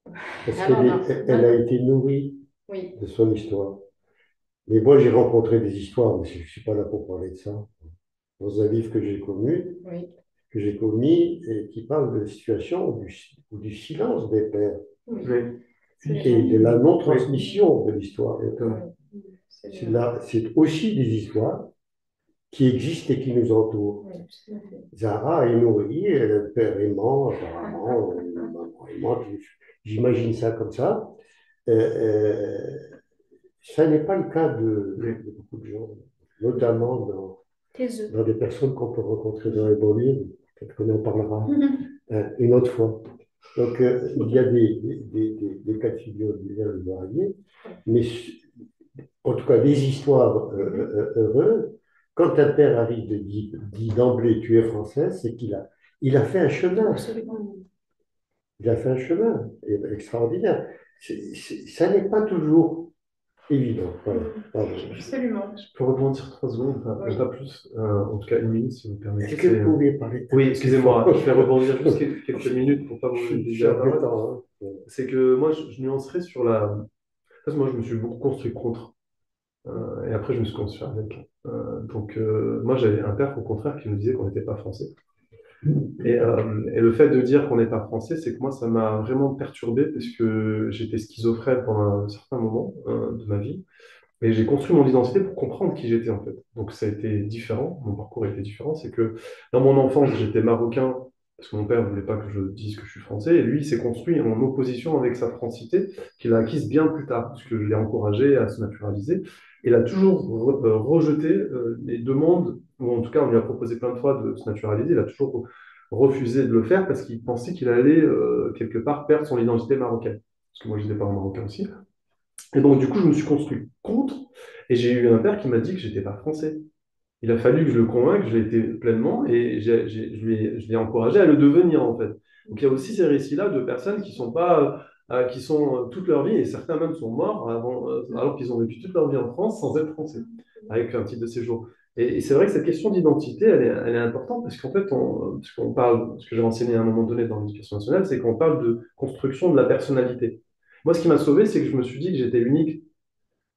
parce Alors, elle a été nourrie oui, de son histoire. Mais moi, j'ai rencontré des histoires, mais je ne suis pas là pour parler de ça. Dans un livre oui, que j'ai commis, et qui parle de la situation ou du silence des pères oui. Oui. et de la non-transmission de l'histoire. Oui, C'est aussi des histoires qui existent et qui nous entourent. oui, tout à fait. Zara est nourrie, le père aimant, apparemment, maman aimante, j'imagine ça comme ça. Euh, Ça n'est pas le cas de beaucoup de gens, notamment Tes œufs. dans des personnes qu'on peut rencontrer dans les banlieues. Peut-être qu'on en parlera une autre fois. Donc, il y a des cas de figure divers et variés, mais en tout cas, des histoires heureuses. Quand un père arrive et dit d'emblée tu es français, c'est il a fait un chemin. Absolument. Il a fait un chemin extraordinaire. Ça n'est pas toujours évident. Voilà. Pardon. Absolument. Je peux rebondir 3 secondes, enfin, Oui. pas plus, en tout cas 1 minute si vous me permettez. Est-ce que vous pouvez parler? Oui, excusez-moi, je vais rebondir juste quelques minutes pour pas vous Je suis dédier la parole. embêtant, hein. C'est que moi, je nuancerais sur la. Parce que moi, je me suis beaucoup construit contre. Et après, je me suis construit avec. Moi, j'avais un père, au contraire, qui nous disait qu'on n'était pas français. Et le fait de dire qu'on n'est pas français, c'est que moi, ça m'a vraiment perturbé parce que j'étais schizophrène pendant un certain moment de ma vie. Et j'ai construit mon identité pour comprendre qui j'étais en fait. Donc ça a été différent, mon parcours a été différent. C'est que dans mon enfance, j'étais marocain parce que mon père ne voulait pas que je dise que je suis français. Et lui, il s'est construit en opposition avec sa francité qu'il a acquise bien plus tard, parce que je l'ai encouragé à se naturaliser. Il a toujours rejeté les demandes, ou en tout cas on lui a proposé plein de fois de se naturaliser. Il a toujours refusé de le faire parce qu'il pensait qu'il allait quelque part perdre son identité marocaine. Parce que moi, j'ai des parents marocains aussi. Et donc, du coup, je me suis construit contre, et j'ai eu un père qui m'a dit que j'étais pas français. Il a fallu que je le convainque, je l'ai été pleinement, et je l'ai encouragé à le devenir, en fait. Donc, il y a aussi ces récits-là de personnes qui sont pas, qui sont toute leur vie, et certains même sont morts alors qu'ils ont vécu toute leur vie en France sans être français, avec un titre de séjour. Et c'est vrai que cette question d'identité, elle est importante, parce qu'en fait, parce qu'on parle, ce que j'ai enseigné à un moment donné dans l'éducation nationale, c'est qu'on parle de construction de la personnalité. Moi, ce qui m'a sauvé, c'est que je me suis dit que j'étais unique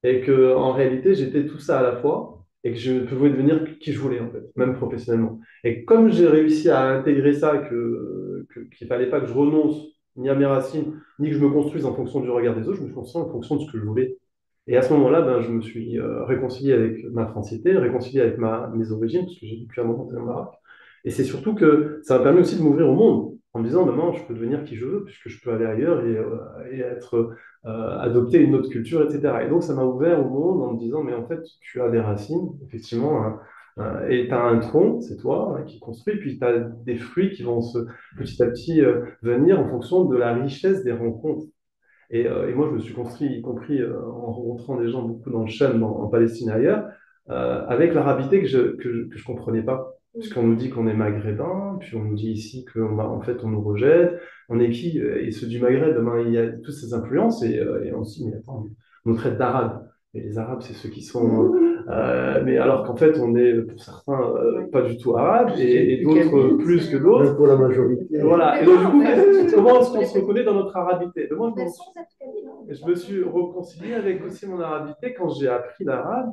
et que en réalité, j'étais tout ça à la fois et que je pouvais devenir qui je voulais, en fait, même professionnellement. Et comme j'ai réussi à intégrer ça, qu'il fallait pas que je renonce ni à mes racines, ni que je me construise en fonction du regard des autres, je me suis construit en fonction de ce que je voulais. Et à ce moment-là, ben, je me suis réconcilié avec ma francité, réconcilié avec mes origines, parce que j'ai vécu un moment au Maroc. Et c'est surtout que ça m'a permis aussi de m'ouvrir au monde, en me disant, maintenant, je peux devenir qui je veux, puisque je peux aller ailleurs et être adopter une autre culture, etc. Et donc, ça m'a ouvert au monde en me disant, mais en fait, tu as des racines, effectivement, hein, et tu as un tronc, c'est toi, hein, qui construit, puis tu as des fruits qui vont petit à petit venir en fonction de la richesse des rencontres. Et moi, je me suis construit, y compris en rencontrant des gens beaucoup dans le Chem, en Palestine et ailleurs, avec l'arabité que je comprenais pas. Parce qu'on nous dit qu'on est maghrébin, puis on nous dit ici qu'en fait, on nous rejette. On est qui? Et ceux du Maghreb, ben, il y a toutes ces influences, et on se dit, mais attends, on nous traite d'arabes. Et les Arabes, c'est ceux qui sont. Mais alors qu'en fait, on est, pour certains, pas du tout arabes, et d'autres plus que d'autres. Même pour la majorité. Voilà. Et donc, du coup, comment est-ce qu'on se reconnaît dans notre arabité? Ben, moi, Sans je me suis réconcilié avec aussi mon arabité quand j'ai appris l'arabe,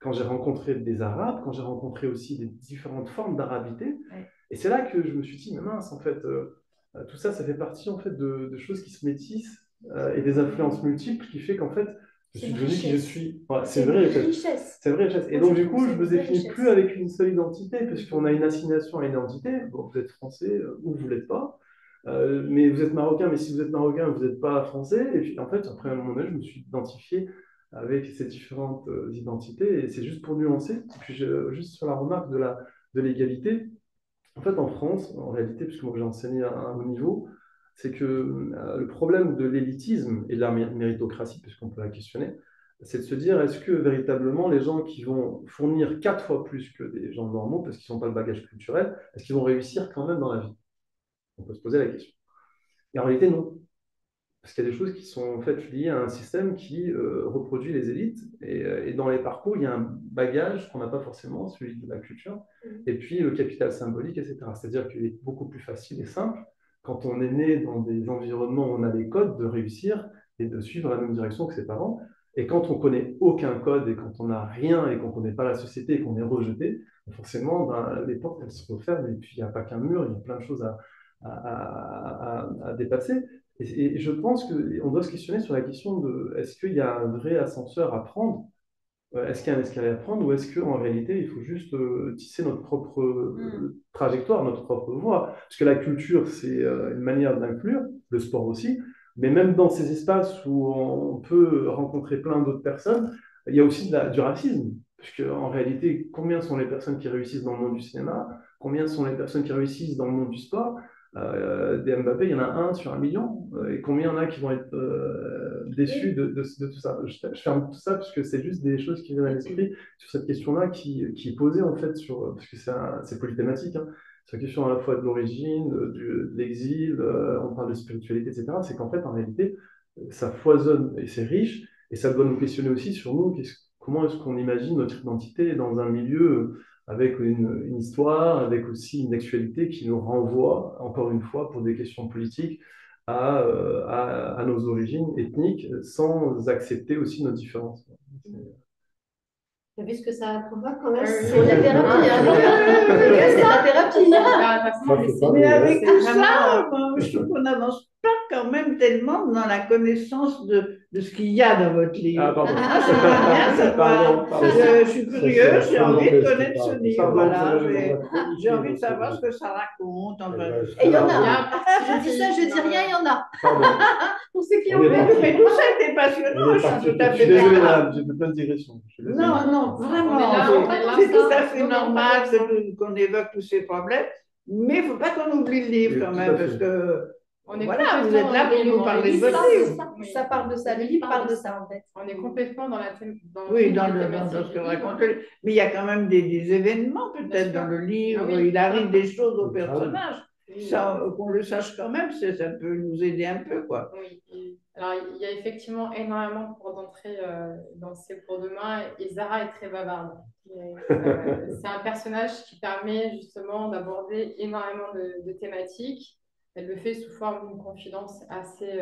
quand j'ai rencontré des arabes, quand j'ai rencontré aussi des différentes formes d'arabité. Ouais. Et c'est là que je me suis dit, mais mince, en fait, tout ça, ça fait partie en fait de choses qui se métissent et des influences multiples qui fait qu'en fait, je suis devenu qui je suis. Ouais, c'est une vraie richesse. C'est une vraie richesse. Et donc, du coup, je ne me définis plus avec une seule identité, parce qu'on a une assignation à une identité. Bon, vous êtes français ou vous ne l'êtes pas. Mais vous êtes marocain, mais si vous êtes marocain, vous n'êtes pas français. Et puis, en fait, après un moment donné, je me suis identifié avec ces différentes identités. Et c'est juste pour nuancer. Et puis, juste sur la remarque de l'égalité. En fait, en France, en réalité, puisque moi j'ai enseigné à un haut niveau, c'est que le problème de l'élitisme et de la méritocratie, puisqu'on peut la questionner, c'est de se dire, est-ce que véritablement les gens qui vont fournir 4 fois plus que des gens normaux, parce qu'ils n'ont pas le bagage culturel, est-ce qu'ils vont réussir quand même dans la vie? On peut se poser la question. Et en réalité, non. Parce qu'il y a des choses qui sont en fait liées à un système qui reproduit les élites. Et dans les parcours, il y a un bagage qu'on n'a pas forcément, celui de la culture, et puis le capital symbolique, etc. C'est-à-dire qu'il est beaucoup plus facile et simple quand on est né dans des environnements où on a les codes de réussir et de suivre la même direction que ses parents. Et quand on connaît aucun code et quand on n'a rien et qu'on ne connaît pas la société et qu'on est rejeté, forcément, ben, les portes, elles se referment et puis il n'y a pas qu'un mur, il y a plein de choses à dépasser. Et je pense qu'on doit se questionner sur la question de est-ce qu'il y a un vrai ascenseur à prendre? Est-ce qu'il y a un escalier à prendre ou est-ce qu'en réalité, il faut juste tisser notre propre trajectoire, notre propre voie? Parce que la culture, c'est une manière d'inclure, le sport aussi, mais même dans ces espaces où on peut rencontrer plein d'autres personnes, il y a aussi du racisme. Parce qu'en réalité, combien sont les personnes qui réussissent dans le monde du cinéma? Combien sont les personnes qui réussissent dans le monde du sport? Des Mbappé, il y en a 1 sur 1 million. Et combien il y en a qui vont être déçus de tout ça? Je ferme tout ça parce que c'est juste des choses qui viennent à l'esprit sur cette question-là qui est posée en fait parce que c'est polythématique, hein, sur la question à la fois de l'origine, de l'exil, on parle de spiritualité, etc. C'est qu'en fait, en réalité, ça foisonne et c'est riche et ça doit nous questionner aussi sur nous. Comment est-ce qu'on imagine notre identité dans un milieu avec une histoire, avec aussi une actualité qui nous renvoie, encore une fois, pour des questions politiques, à nos origines ethniques, sans accepter aussi nos différences. Tu as vu ce que ça provoque quand même? C'est C'est la thérapie. C'est la thérapie. Mais avec tout ça, moi, je trouve qu'on n'avance pas quand même tellement dans la connaissance de ce qu'il y a dans votre livre. Ah, pardon. Ah, ça va bien savoir. Pardon. Je suis curieuse, j'ai envie de connaître ce livre. Pardon, Voilà, je- j'ai envie de savoir ce que ça raconte. Enfin, Et il y en Il y a a. un parti Je dis ça, je dis rien, il y en a. Pardon. Pour ceux qui On ont est vu. parti. mais tout ça était passionnant, On est je parti. suis tout à Je suis fait désolé, d'accord. madame, j'ai fait plein de digressions. Je suis désolé. Non, vraiment, On est là, c'est tout ça, à fait nous, normal on parle qu'on évoque tous ces problèmes, mais il ne faut pas qu'on oublie le livre Oui, quand tout même, à fait. parce que On est voilà, vous complètement êtes là pour nous dans parler de le votre livre. livre. Ça parle de ça. Le livre parle de ça, en fait. On est complètement dans la Oui, les dans thématiques ce que du raconte livre. le livre. Mais il y a quand même des événements peut-être Bien dans sûr. le livre, Ah oui. il arrive des choses aux Ah oui. personnages. Ça, qu'on le sache quand même, ça peut nous aider un peu, quoi. Oui. Alors, il y a effectivement énormément de cours d'entrée dans ces cours de main et Zara est très bavarde. C'est un personnage qui permet justement d'aborder énormément de thématiques. Elle le fait sous forme d'une confidence assez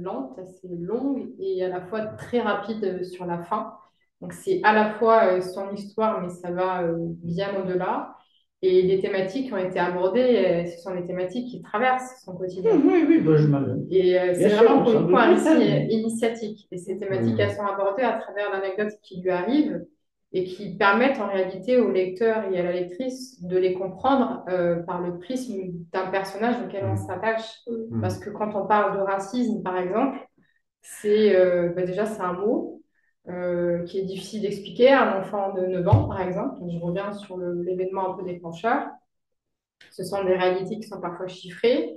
lente, assez longue et à la fois très rapide sur la fin. Donc, c'est à la fois son histoire, mais ça va bien au-delà. Et les thématiques qui ont été abordées, ce sont des thématiques qui traversent son quotidien. Oui, bah, je m'en Et c'est Bien sûr, vraiment pour on le s'en coup un doute pas, récit mais- initiatique. Et ces thématiques, elles sont abordées à travers l'anecdote qui lui arrive et qui permettent en réalité au lecteur et à la lectrice de les comprendre par le prisme d'un personnage auquel on s'attache. Parce que quand on parle de racisme, par exemple, c'est déjà c'est un mot qui est difficile d'expliquer à un enfant de 9 ans, par exemple. Donc, je reviens sur l'événement un peu déclencheur. Ce sont des réalités qui sont parfois chiffrées,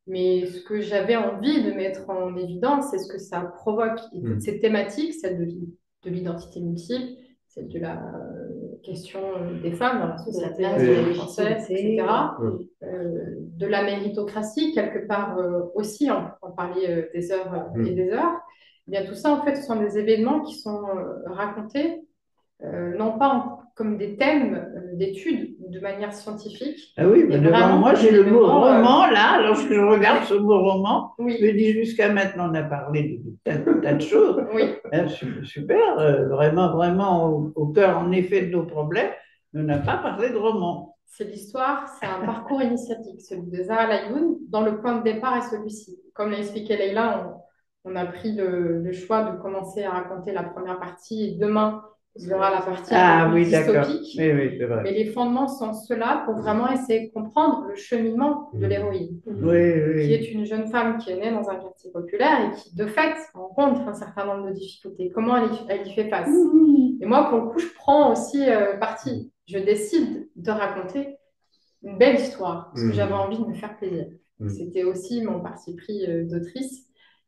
mais ce que j'avais envie de mettre en évidence, c'est ce que ça provoque. Et toutes ces thématiques, celle de l'identité multiple, celle de la question des femmes dans la société française, etc., de la méritocratie, quelque part aussi, on peut en parler des heures et des heures. Eh bien, tout ça, en fait, ce sont des événements qui sont racontés non pas comme des thèmes d'études de manière scientifique. Ah oui, mais mais devant vraiment moi, j'ai le mot vraiment, roman, là, lorsque je regarde ce mot roman, Oui. je me dis jusqu'à maintenant, on a parlé de tas de choses. Oui. Hein, super, vraiment au cœur, en effet, de nos problèmes, mais on n'a pas parlé de roman. C'est l'histoire, c'est un parcours initiatique, celui de Zahra Layoun, dont le point de départ est celui-ci. Comme l'a expliqué Leïla, on a pris le choix de commencer à raconter la première partie et demain, il y aura la partie un peu plus dystopique. Oui, c'est vrai. Mais les fondements sont ceux-là pour vraiment essayer de comprendre le cheminement de l'héroïne, qui est une jeune femme qui est née dans un quartier populaire et qui, de fait, rencontre un certain nombre de difficultés. Comment elle y fait face? Et moi, pour le coup, je prends aussi parti. Je décide de raconter une belle histoire, parce que j'avais envie de me faire plaisir. C'était aussi mon parti pris d'autrice.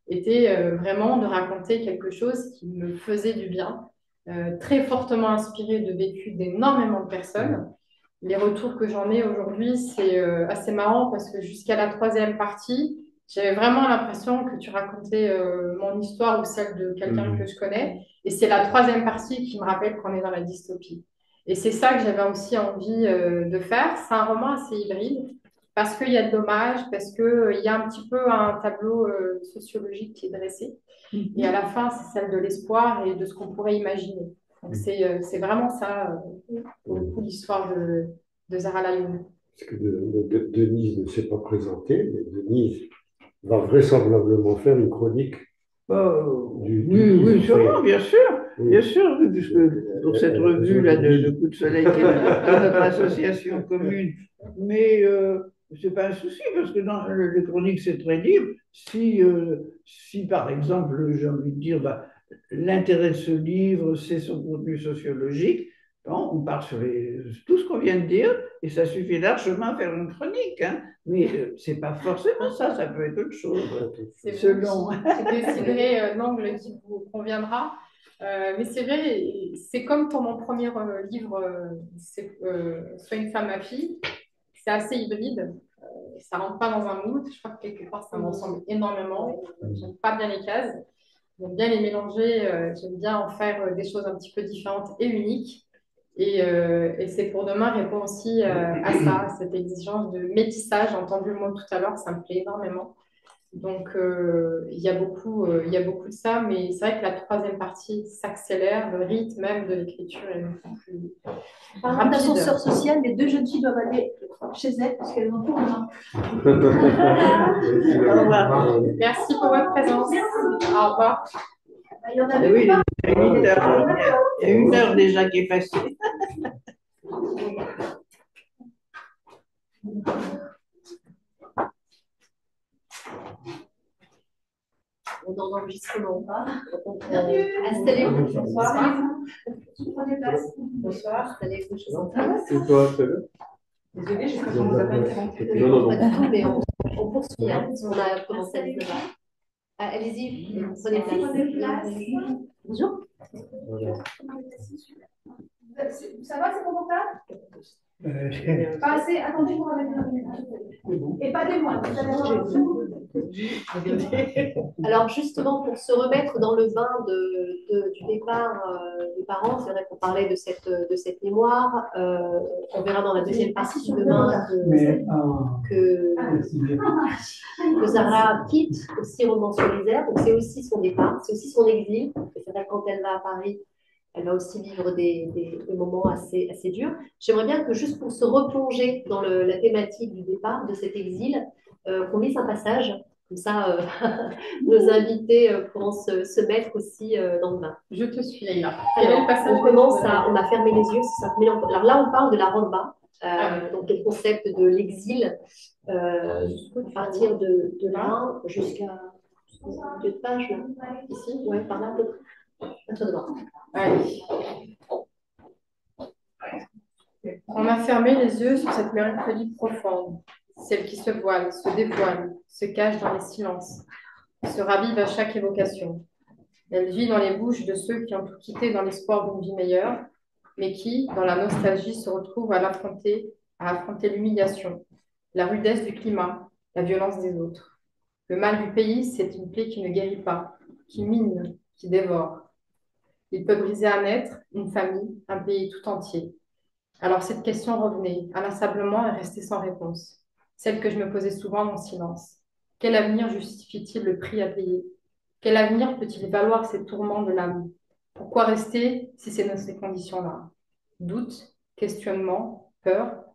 était vraiment de raconter quelque chose qui me faisait du bien, très fortement inspiré de vécu d'énormément de personnes. Les retours que j'en ai aujourd'hui, c'est assez marrant parce que jusqu'à la troisième partie, j'avais vraiment l'impression que tu racontais mon histoire ou celle de quelqu'un que je connais. Et c'est la troisième partie qui me rappelle qu'on est dans la dystopie. Et c'est ça que j'avais aussi envie de faire. C'est un roman assez hybride parce qu'il y a de l'hommage, parce qu'il y a un petit peu un tableau sociologique qui est dressé. Et à la fin, c'est celle de l'espoir et de ce qu'on pourrait imaginer. Donc c'est vraiment ça, pour le coup, l'histoire de Zahra Layoum. Parce que Denise ne s'est pas présentée, mais Denise va vraisemblablement faire une chronique Oui, du livre. oui, sûrement, bien Oui. sûr, puisque pour cette revue-là de Coup de Soleil qui est dans notre association commune. Mais c'est pas un souci, parce que dans les chroniques, c'est très libre. Si par exemple, j'ai envie de dire, bah, l'intérêt de ce livre, c'est son contenu sociologique, bon, on part sur tout ce qu'on vient de dire, et ça suffit largement à faire une chronique. Hein. Mais c'est pas forcément ça, ça peut être autre chose. C'est Selon. vous qui déciderez l'angle qui vous conviendra. Mais c'est vrai, c'est comme pour mon premier livre, Soit une femme, ma fille. C'est assez hybride. Ça rentre pas dans un moule. Je crois que quelque part, ça me ressemble énormément. J'aime pas bien les cases. J'aime bien les mélanger. J'aime bien en faire des choses un petit peu différentes et uniques. Et c'est pour demain répondre aussi à ça, à cette exigence de métissage. J'ai entendu le mot tout à l'heure, ça me plaît énormément. Donc, il y a beaucoup de ça, mais c'est vrai que la troisième partie s'accélère, le rythme même de l'écriture est beaucoup plus Parlant rapide. d'ascenseur social, les deux jeunes filles doivent aller chez elles parce qu'elles ont tout en Au revoir. Merci pour votre présence. Au revoir. Il y en a Oui, il y a une heure déjà qui est passée. On est en enregistrement. Installez-vous. Bonsoir. Bonsoir. Installez-vous. Je vous en prie. C'est toi, c'est le Désolée, je crois qu'on vous a pas interrompu. Non, non, Pas non. du tout, mais on poursuit. Hein, parce qu'on a commencé à 19h. Allez-y, prenez place. Bonjour. Voilà. Ça va, c'est confortable? Pas assez, attendez pour avec et pas des mois. Alors justement, pour se remettre dans le bain du départ des parents, c'est vrai qu'on parlait de cette mémoire. On verra dans la deuxième partie demain que Zahra quitte aussi Romans sur les airs. Donc c'est aussi son départ, c'est aussi son exil. Et c'est vrai que quand elle va à Paris, elle va aussi vivre des moments assez durs. J'aimerais bien que juste pour se replonger dans la thématique du départ, de cet exil, qu'on lise un passage. Comme ça, nos invités pourront se mettre aussi dans le bain. Je te suis, Leïla. Alors, on a fermé les yeux. Alors là, on parle de la Ramba, donc le concept de l'exil, à partir de là jusqu'à deux pages, là. Ici, ouais, par là, peut-être. À toi de voir. Allez. On a fermé les yeux sur cette mélancolie profonde, celle qui se voile, se dévoile, se cache dans les silences, se ravive à chaque évocation. Elle vit dans les bouches de ceux qui ont tout quitté dans l'espoir d'une vie meilleure, mais qui, dans la nostalgie, se retrouvent à affronter l'humiliation, la rudesse du climat, la violence des autres. Le mal du pays, c'est une plaie qui ne guérit pas, qui mine, qui dévore. Il peut briser un être, une famille, un pays tout entier. Alors cette question revenait inlassablement et restait sans réponse. Celle que je me posais souvent en silence. Quel avenir justifie-t-il le prix à payer? Quel avenir peut-il valoir ces tourments de l'âme? Pourquoi rester si c'est dans ces conditions-là? Doute, questionnement, peur,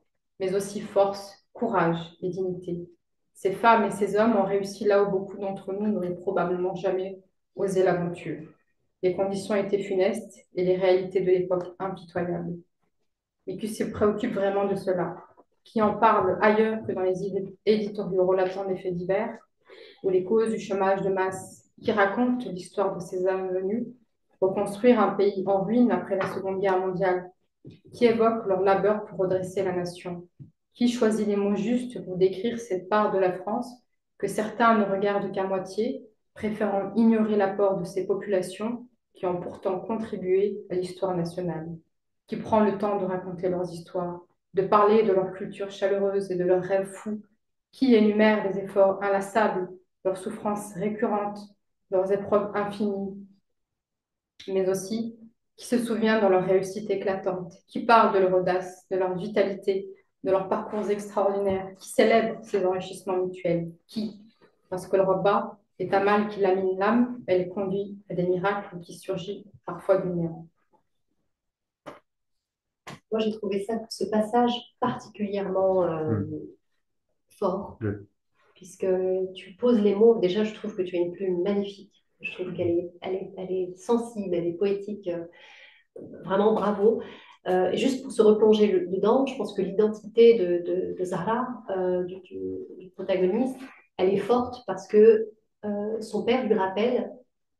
mais aussi force, courage et dignité. Ces femmes et ces hommes ont réussi là où beaucoup d'entre nous n'auraient probablement jamais osé l'aventure. Les conditions étaient funestes et les réalités de l'époque impitoyables. Mais qui se préoccupe vraiment de cela? Qui en parle ailleurs que dans les éditoriaux relatant les faits divers ou les causes du chômage de masse? Qui raconte l'histoire de ces âmes venues reconstruire un pays en ruine après la Seconde Guerre mondiale? Qui évoque leur labeur pour redresser la nation? Qui choisit les mots justes pour décrire cette part de la France que certains ne regardent qu'à moitié, préférant ignorer l'apport de ces populations qui ont pourtant contribué à l'histoire nationale, qui prend le temps de raconter leurs histoires, de parler de leur culture chaleureuse et de leurs rêves fous, qui énumère les efforts inlassables, leurs souffrances récurrentes, leurs épreuves infinies, mais aussi qui se souvient de leur réussite éclatante, qui parle de leur audace, de leur vitalité, de leurs parcours extraordinaires, qui célèbre ces enrichissements mutuels, qui, parce que le repas est un mal qui lamine l'âme, elle conduit à des miracles qui surgissent parfois du néant. Moi, j'ai trouvé ce passage particulièrement fort, puisque tu poses les mots. Déjà, je trouve que tu as une plume magnifique. Je trouve qu'elle est sensible, elle est poétique. Vraiment, bravo. Et juste pour se replonger dedans, je pense que l'identité de Zahra, du protagoniste, elle est forte parce que son père lui rappelle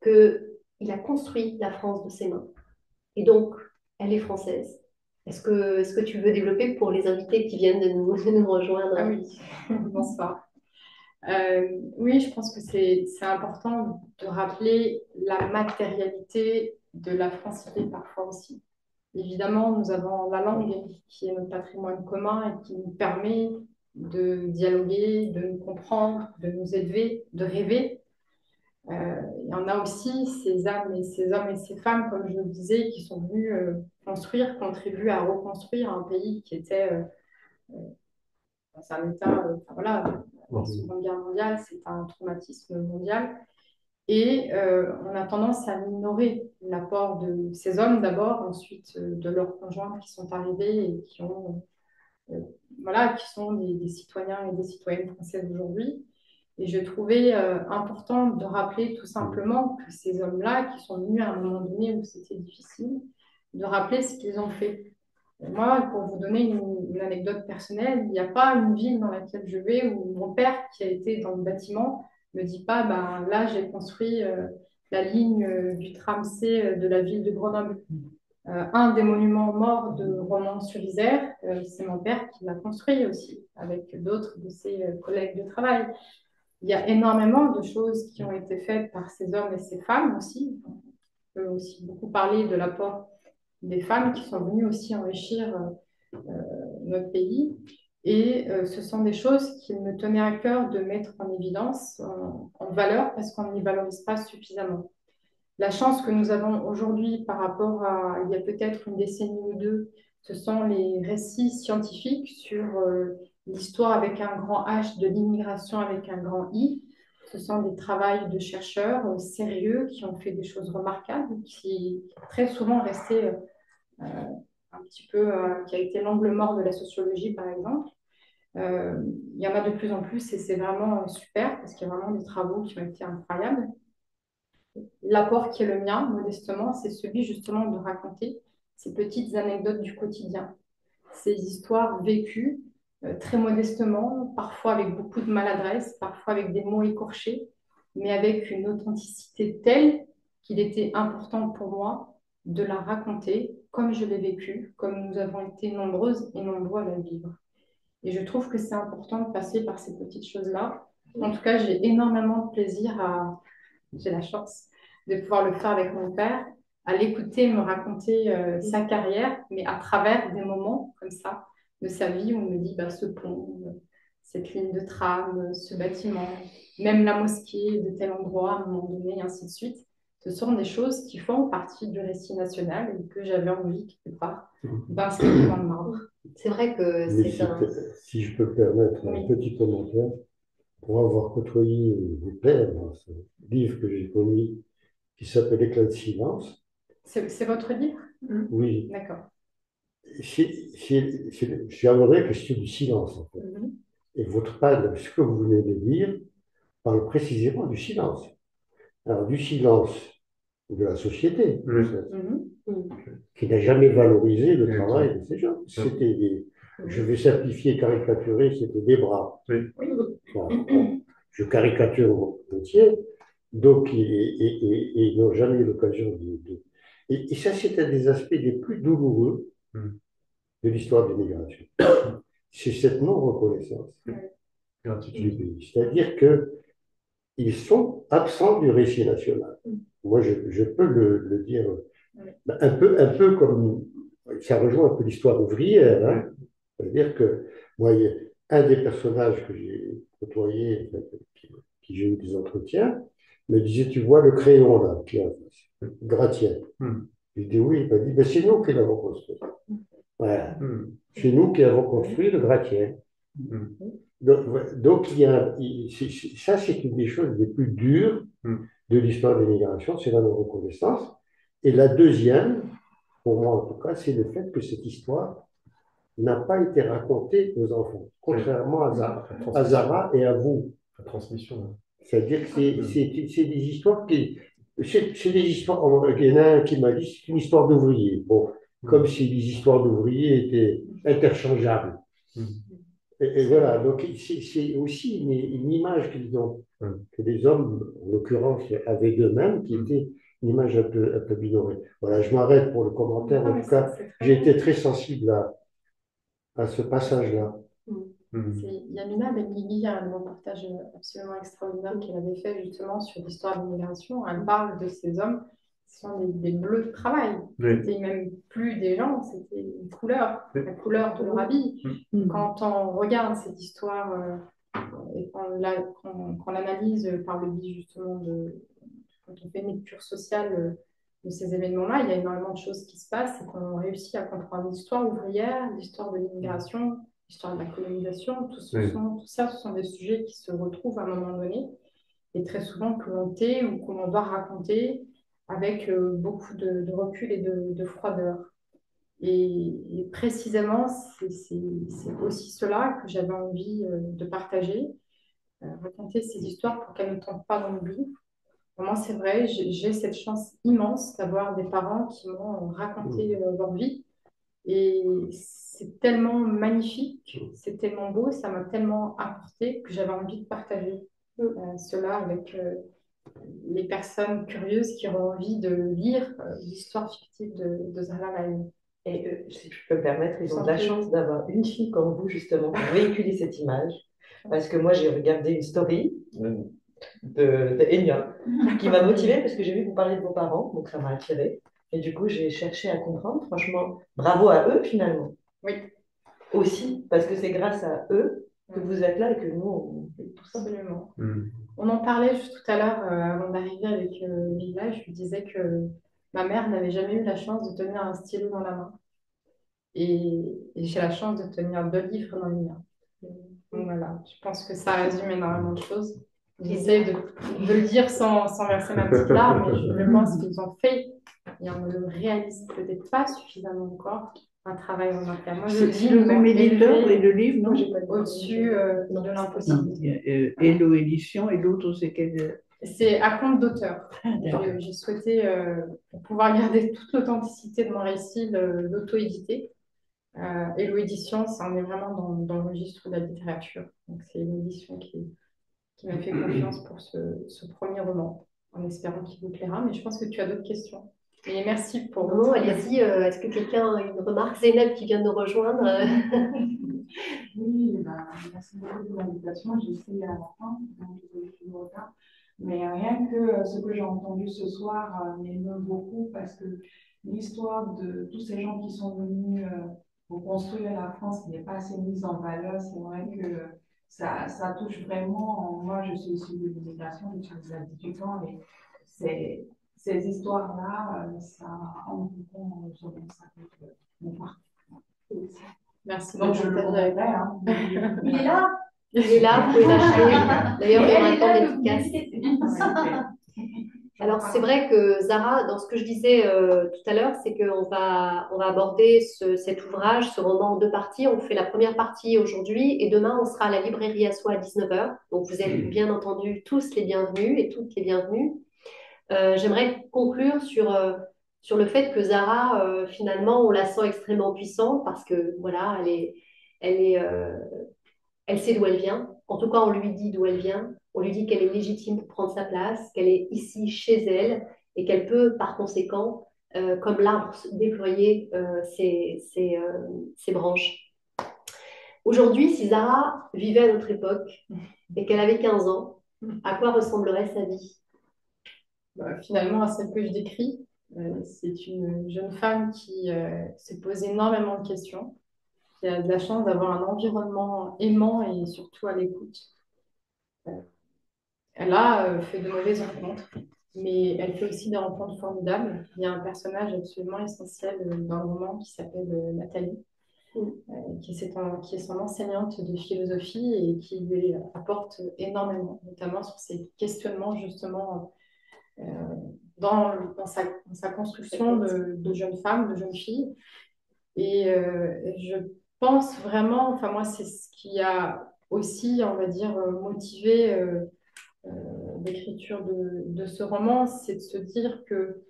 qu'il a construit la France de ses mains. Et donc, elle est française. Est-ce que tu veux développer pour les invités qui viennent de nous rejoindre? Ah oui, bonsoir. Oui, je pense que c'est important de rappeler la matérialité de la francité parfois aussi. Évidemment, nous avons la langue qui est notre patrimoine commun et qui nous permet de dialoguer, de nous comprendre, de nous élever, de rêver. Il y en a aussi ces âmes et ces hommes et ces femmes, comme je le disais, qui sont venus construire, contribuer à reconstruire un pays qui était dans un état, enfin, voilà, la Seconde Guerre mondiale, c'est un traumatisme mondial. Et on a tendance à minorer l'apport de ces hommes d'abord, ensuite de leurs conjoints qui sont arrivés et qui ont, voilà, qui sont des citoyens et des citoyennes françaises aujourd'hui. Et je trouvais important de rappeler tout simplement que ces hommes-là, qui sont venus à un moment donné où c'était difficile, de rappeler ce qu'ils ont fait. Moi, pour vous donner une anecdote personnelle, il n'y a pas une ville dans laquelle je vais où mon père, qui a été dans le bâtiment, me dit pas, ben, là, j'ai construit la ligne du tram C de la ville de Grenoble. Un des monuments morts de Romans-sur-Isère, c'est mon père qui l'a construit aussi, avec d'autres de ses collègues de travail. Il y a énormément de choses qui ont été faites par ces hommes et ces femmes aussi. On peut aussi beaucoup parler de l'apport des femmes qui sont venues aussi enrichir notre pays. Et ce sont des choses qu'il me tenait à cœur de mettre en évidence, en valeur, parce qu'on n'y valorise pas suffisamment. La chance que nous avons aujourd'hui par rapport à il y a peut-être une décennie ou deux, ce sont les récits scientifiques sur l'histoire avec un grand H de l'immigration avec un grand I. Ce sont des travaux de chercheurs sérieux qui ont fait des choses remarquables, qui très souvent resté un petit peu, qui a été l'angle mort de la sociologie, par exemple. Il y en a de plus en plus et c'est vraiment super parce qu'il y a vraiment des travaux qui ont été incroyables. L'apport qui est le mien, modestement, c'est celui justement de raconter ces petites anecdotes du quotidien, ces histoires vécues très modestement, parfois avec beaucoup de maladresse, parfois avec des mots écorchés, mais avec une authenticité telle qu'il était important pour moi de la raconter comme je l'ai vécue, comme nous avons été nombreuses et nombreux à la vivre. Et je trouve que c'est important de passer par ces petites choses-là. En tout cas, j'ai énormément de plaisir j'ai la chance de pouvoir le faire avec mon père, à l'écouter me raconter sa carrière, mais à travers des moments comme ça de sa vie où on me dit bah, ce pont, cette ligne de tram, ce bâtiment, même la mosquée de tel endroit à un moment donné, et ainsi de suite. Ce sont des choses qui font partie du récit national et que j'avais envie, quelque part, d'inscrire dans le marbre. C'est vrai que Mais c'est un... si je peux me permettre un Oui. petit commentaire, pour avoir côtoyé des pères dans ce livre que j'ai commis, qui s'appelle Éclat de silence. C'est votre livre? Oui. D'accord. J'ai abordé la question du silence, en fait. Et votre page, ce que vous venez de dire, parle précisément du silence. Alors, du silence de la société, qui n'a jamais valorisé le travail de ces gens. C'était je vais simplifier, caricaturer, c'était des bras. Bon, je caricature volontiers, donc ils n'ont jamais eu l'occasion Et ça, c'est un des aspects les plus douloureux de l'histoire de l'immigration. C'est cette non-reconnaissance du pays. C'est-à-dire que ils sont absents du récit national. Moi, je peux le dire un peu comme ça rejoint un peu l'histoire ouvrière, hein. C'est-à-dire que moi, il y a un des personnages que j'ai côtoyé, enfin, qui j'ai eu des entretiens, me disait, tu vois le crayon là, qui est en face, Gratien. Je dis oui, il m'a dit, ben, c'est nous qui l'avons construit. Voilà. C'est nous qui avons construit le Gratien. Donc, il y a, ça, c'est une des choses les plus dures de l'histoire de l'immigration, c'est la non-reconnaissance. Et la deuxième, pour moi en tout cas, c'est le fait que cette histoire n'a pas été racontée aux enfants, contrairement à Zara et à vous. La transmission. C'est-à-dire que c'est des histoires qui. C'est des histoires. Il y en a un qui m'a dit c'est une histoire d'ouvrier. Bon, comme si les histoires d'ouvriers étaient interchangeables. Et voilà, donc c'est aussi une image qu'ils ont, que les hommes, en l'occurrence, avaient d'eux-mêmes, qui était une image un peu minorée. Voilà, je m'arrête pour le commentaire. En tout cas, j'ai été très sensible à ce passage-là. C'est Yamina Benguigui a un reportage absolument extraordinaire qu'elle avait fait justement sur l'histoire de l'immigration. Elle parle de ces hommes qui sont des bleus de travail. C'était même plus des gens, c'était une couleur, la couleur de leur habit. Quand on regarde cette histoire et qu'on l'analyse par le biais justement quand on fait une lecture sociale de ces événements-là, il y a énormément de choses qui se passent et qu'on réussit à comprendre l'histoire ouvrière, l'histoire de l'immigration, l'histoire de la colonisation, tout ça, ce sont des sujets qui se retrouvent à un moment donné et très souvent que l'on tait ou que l'on doit raconter avec beaucoup de recul et de froideur. Et précisément, c'est aussi cela que j'avais envie de partager, raconter ces histoires pour qu'elles ne tombent pas dans l'oubli. Moi, c'est vrai, j'ai cette chance immense d'avoir des parents qui m'ont raconté leur vie. Et c'est tellement magnifique, c'est tellement beau, ça m'a tellement apporté que j'avais envie de partager cela avec les personnes curieuses qui auront envie de lire l'histoire fictive de Zahra Laïni. Et si je peux me permettre, ils ont de la chance d'avoir une fille comme vous, justement, pour véhiculer cette image. Parce que moi, j'ai regardé une story de Enya qui m'a motivée parce que j'ai vu que vous parliez de vos parents, donc ça m'a attirée. Et du coup, j'ai cherché à comprendre. Franchement, bravo à eux, finalement. Oui. Aussi, parce que c'est grâce à eux que vous êtes là et que nous, on fait tout ça. Absolument. On en parlait juste tout à l'heure, avant d'arriver avec Lila, je lui disais que ma mère n'avait jamais eu la chance de tenir un stylo dans la main. Et j'ai la chance de tenir 2 livres dans les miens. Donc voilà, je pense que ça résume énormément de choses. J'essaie de le dire sans verser ma petite larme, mais je pense qu'ils ont fait, et on ne le réalise peut-être pas suffisamment encore, un travail en interne. Moi, je Si vous aimez l'éditeur et le livre, non? Au-dessus de l'impossible. Hello Édition et l'autre, c'est quel? C'est à compte d'auteur. J'ai souhaité, pour pouvoir garder toute l'authenticité de mon récit, l'auto-éditer. Hello Édition, ça en est vraiment dans le registre de la littérature. Donc, c'est une édition qui m'a fait confiance pour ce premier roman, en espérant qu'il vous plaira. Mais je pense que tu as d'autres questions. Et merci pour... Non, allez-y. Est-ce que quelqu'un a une remarque? Zeynep qui vient de nous rejoindre. Oui, merci beaucoup de l'invitation. J'essaie à la fin, donc je vous regarde. Mais rien que ce que j'ai entendu ce soir m'émeut beaucoup parce que l'histoire de tous ces gens qui sont venus pour construire la France qui n'est pas assez mise en valeur, c'est vrai que ça touche vraiment. Moi, je suis issue de l'immigration, je suis à 18 ans et ces histoires-là, ça en beaucoup ça peut mon parcours. Merci. Donc, je le regrette. Hein. Il est là. Il est là, vous pouvez l'acheter. D'ailleurs, il y aura un temps d'efficace. Alors, c'est vrai que Zara, dans ce que je disais tout à l'heure, c'est qu'on va aborder cet ouvrage, ce roman en 2 parties. On fait la première partie aujourd'hui et demain, on sera à la librairie Asso à 19h. Donc, vous êtes bien entendu tous les bienvenus et toutes les bienvenues. J'aimerais conclure sur le fait que Zara, finalement, on la sent extrêmement puissante parce que, voilà, elle sait d'où elle vient. En tout cas, on lui dit d'où elle vient. On lui dit qu'elle est légitime pour prendre sa place, qu'elle est ici chez elle et qu'elle peut, par conséquent, comme l'arbre, déployer ses branches. Aujourd'hui, si Zara vivait à notre époque et qu'elle avait 15 ans, À quoi ressemblerait sa vie? Bah, finalement, à celle que je décris, c'est une jeune femme qui se pose énormément de questions, qui a de la chance d'avoir un environnement aimant et surtout à l'écoute. Elle a fait de mauvaises rencontres, mais elle fait aussi des rencontres formidables. Il y a un personnage absolument essentiel dans le roman qui s'appelle Nathalie, qui est son enseignante de philosophie et qui lui apporte énormément, notamment sur ses questionnements justement dans sa construction de jeune femme, de jeune fille. Et je pense vraiment, enfin moi, c'est ce qui a aussi, on va dire, motivé l'écriture de ce roman, c'est de se dire que,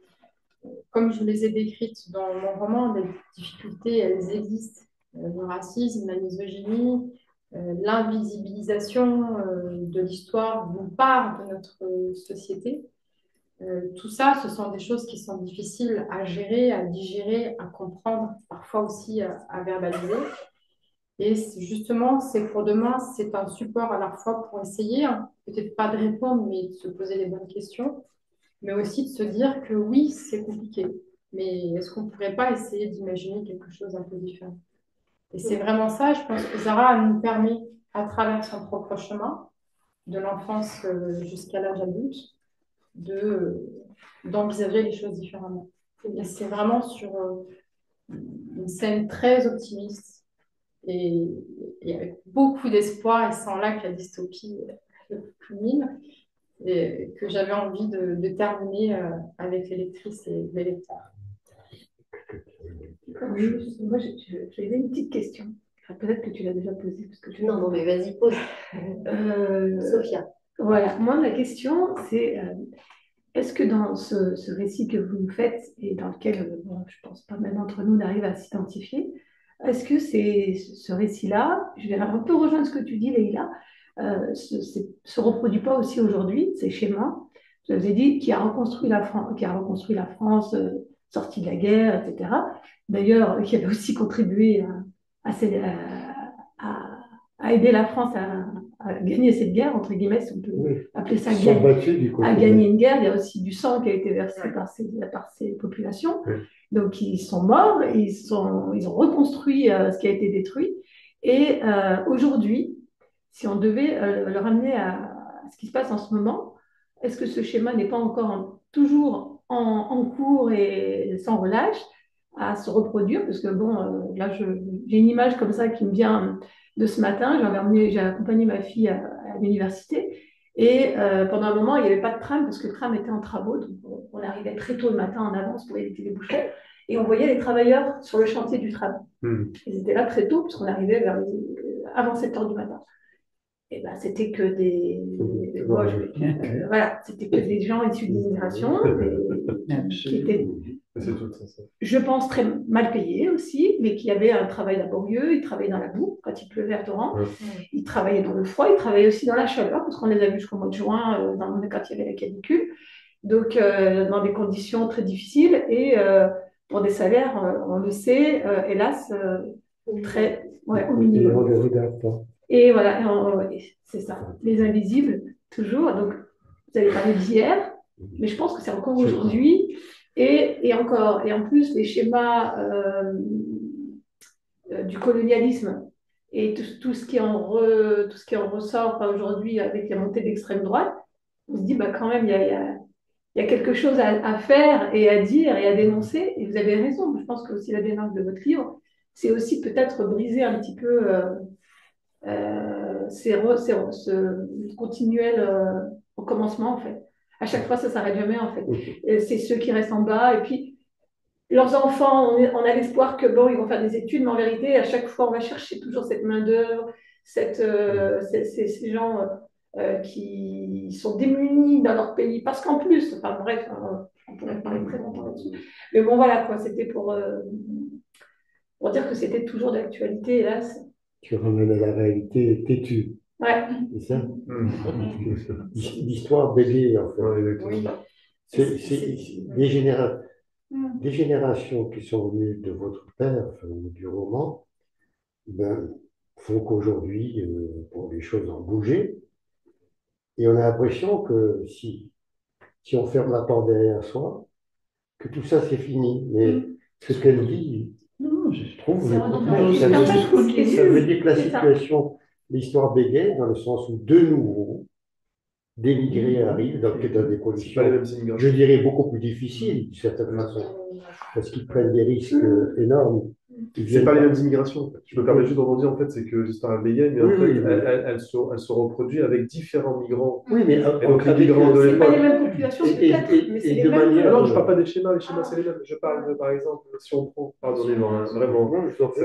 comme je vous les ai décrites dans mon roman, les difficultés, elles existent. Le racisme, la misogynie, l'invisibilisation de l'histoire d'une part de notre société. Tout ça, ce sont des choses qui sont difficiles à gérer, à digérer, à comprendre, parfois aussi à verbaliser. Et justement, c'est pour demain, c'est un support à la fois pour essayer, hein, peut-être pas de répondre, mais de se poser les bonnes questions, mais aussi de se dire que oui, c'est compliqué, mais est-ce qu'on ne pourrait pas essayer d'imaginer quelque chose un peu différent? Et c'est vraiment ça, je pense que Zara nous permet, à travers son propre chemin, de l'enfance jusqu'à l'âge adulte, d'envisager les choses différemment. Et c'est vraiment sur une scène très optimiste et, et avec beaucoup d'espoir, et sans là que la dystopie culmine, et que j'avais envie de terminer avec les lectrices et les lecteurs. Moi, j'avais une petite question. Enfin, peut-être que tu l'as déjà posée. Parce que Non, non, mais vas-y, pose. Sophia. Voilà, moi, ma question, c'est est-ce que dans ce récit que vous nous faites, et dans lequel, bon, je pense pas mal d'entre nous n'arrivent à s'identifier, est-ce que ce récit-là, je vais un peu rejoindre ce que tu dis, Leïla, se reproduit pas aussi aujourd'hui, ces schémas, je vous ai dit, qui a reconstruit la France, sortie de la guerre, etc. D'ailleurs, qui avait aussi contribué à- à aider la France à gagner cette guerre, entre guillemets, si on peut appeler ça Ils sont battus du côté à gagner une guerre. Il y a aussi du sang qui a été versé par ces populations. Oui. Donc, ils sont morts, ils ont reconstruit ce qui a été détruit. Et aujourd'hui, si on devait le ramener à ce qui se passe en ce moment, est-ce que ce schéma n'est pas encore toujours en cours et sans relâche à se reproduire? Parce que bon, là, j'ai une image comme ça qui me vient de ce matin. J'ai accompagné ma fille à l'université. Et pendant un moment, il n'y avait pas de tram parce que le tram était en travaux. Donc, on arrivait très tôt le matin en avance pour éviter les bouchons. Et on voyait les travailleurs sur le chantier du tram. Ils étaient là très tôt puisqu'on arrivait avant 7 heures du matin. Et ben, c'était que voilà, c'était que des gens issus de l'immigration qui étaient, je pense, très mal payés aussi, mais qui avaient un travail laborieux. Ils travaillaient dans la boue quand il pleuvait à torrent. Ils travaillaient dans le froid, ils travaillaient aussi dans la chaleur, parce qu'on les a vus jusqu'au mois de juin, quand il y avait la canicule. Donc, dans des conditions très difficiles et pour des salaires, on le sait, hélas, très au minimum. Et voilà, c'est ça, les invisibles, toujours. Donc, vous avez parlé d'hier, mais je pense que c'est encore aujourd'hui. Et encore, et en plus, les schémas du colonialisme et tout ce qui en ressort aujourd'hui avec la montée d'extrême droite, on se dit, bah, quand même, il y a quelque chose à faire et à dire et à dénoncer. Et vous avez raison, je pense que aussi la démarche de votre livre, c'est aussi peut-être briser un petit peu ce continuel recommencement, en fait. À chaque fois, ça ne s'arrête jamais, en fait. C'est ceux qui restent en bas. Et puis, leurs enfants, on a l'espoir que, bon, ils vont faire des études, mais en vérité, à chaque fois, on va chercher toujours cette main-d'œuvre, ces gens qui sont démunis dans leur pays. Parce qu'en plus, enfin bref, on pourrait parler très longtemps là-dessus. Mais bon, voilà, quoi, c'était pour dire que c'était toujours d'actualité, hélas. Tu ramènes à la réalité têtue. Ouais. C'est ça? L'histoire bégayée, en fait. Oui. C'est des générations qui sont venues de votre père, enfin, du roman, ben, font qu'aujourd'hui, bon, les choses ont bougé, Et on a l'impression que si on ferme la porte derrière soi, que tout ça c'est fini. Mais ce qu'elle dit, Non, je trouve C'est le redondant. contraire. non, Ça c'est veut juste continue. ça veut dire que la C'est ça. situation, l'histoire bégaye dans le sens où de nouveau, des migrés arrivent dans des C'est pas les conditions, mêmes je immigrations. dirais, beaucoup plus difficiles, d'une certaine façon, parce qu'ils prennent des risques énormes. Ils C'est viennent pas les pas. mêmes immigrations. En fait. Je me permets juste de rebondir, en fait, c'est que l'histoire est bégaye, mais en Oui, fait, oui, oui. elle se reproduit avec différents migrants. Oui, mais Et donc, les avec, migrants de C'est pas les l'époque. mêmes populations, peut-être, mais c'est et les de mêmes. manière. Non, je parle pas des schémas, c'est les mêmes. Je parle de, par exemple, si on prend, pardonnez-moi, hein, vraiment, Non, je t'en prie.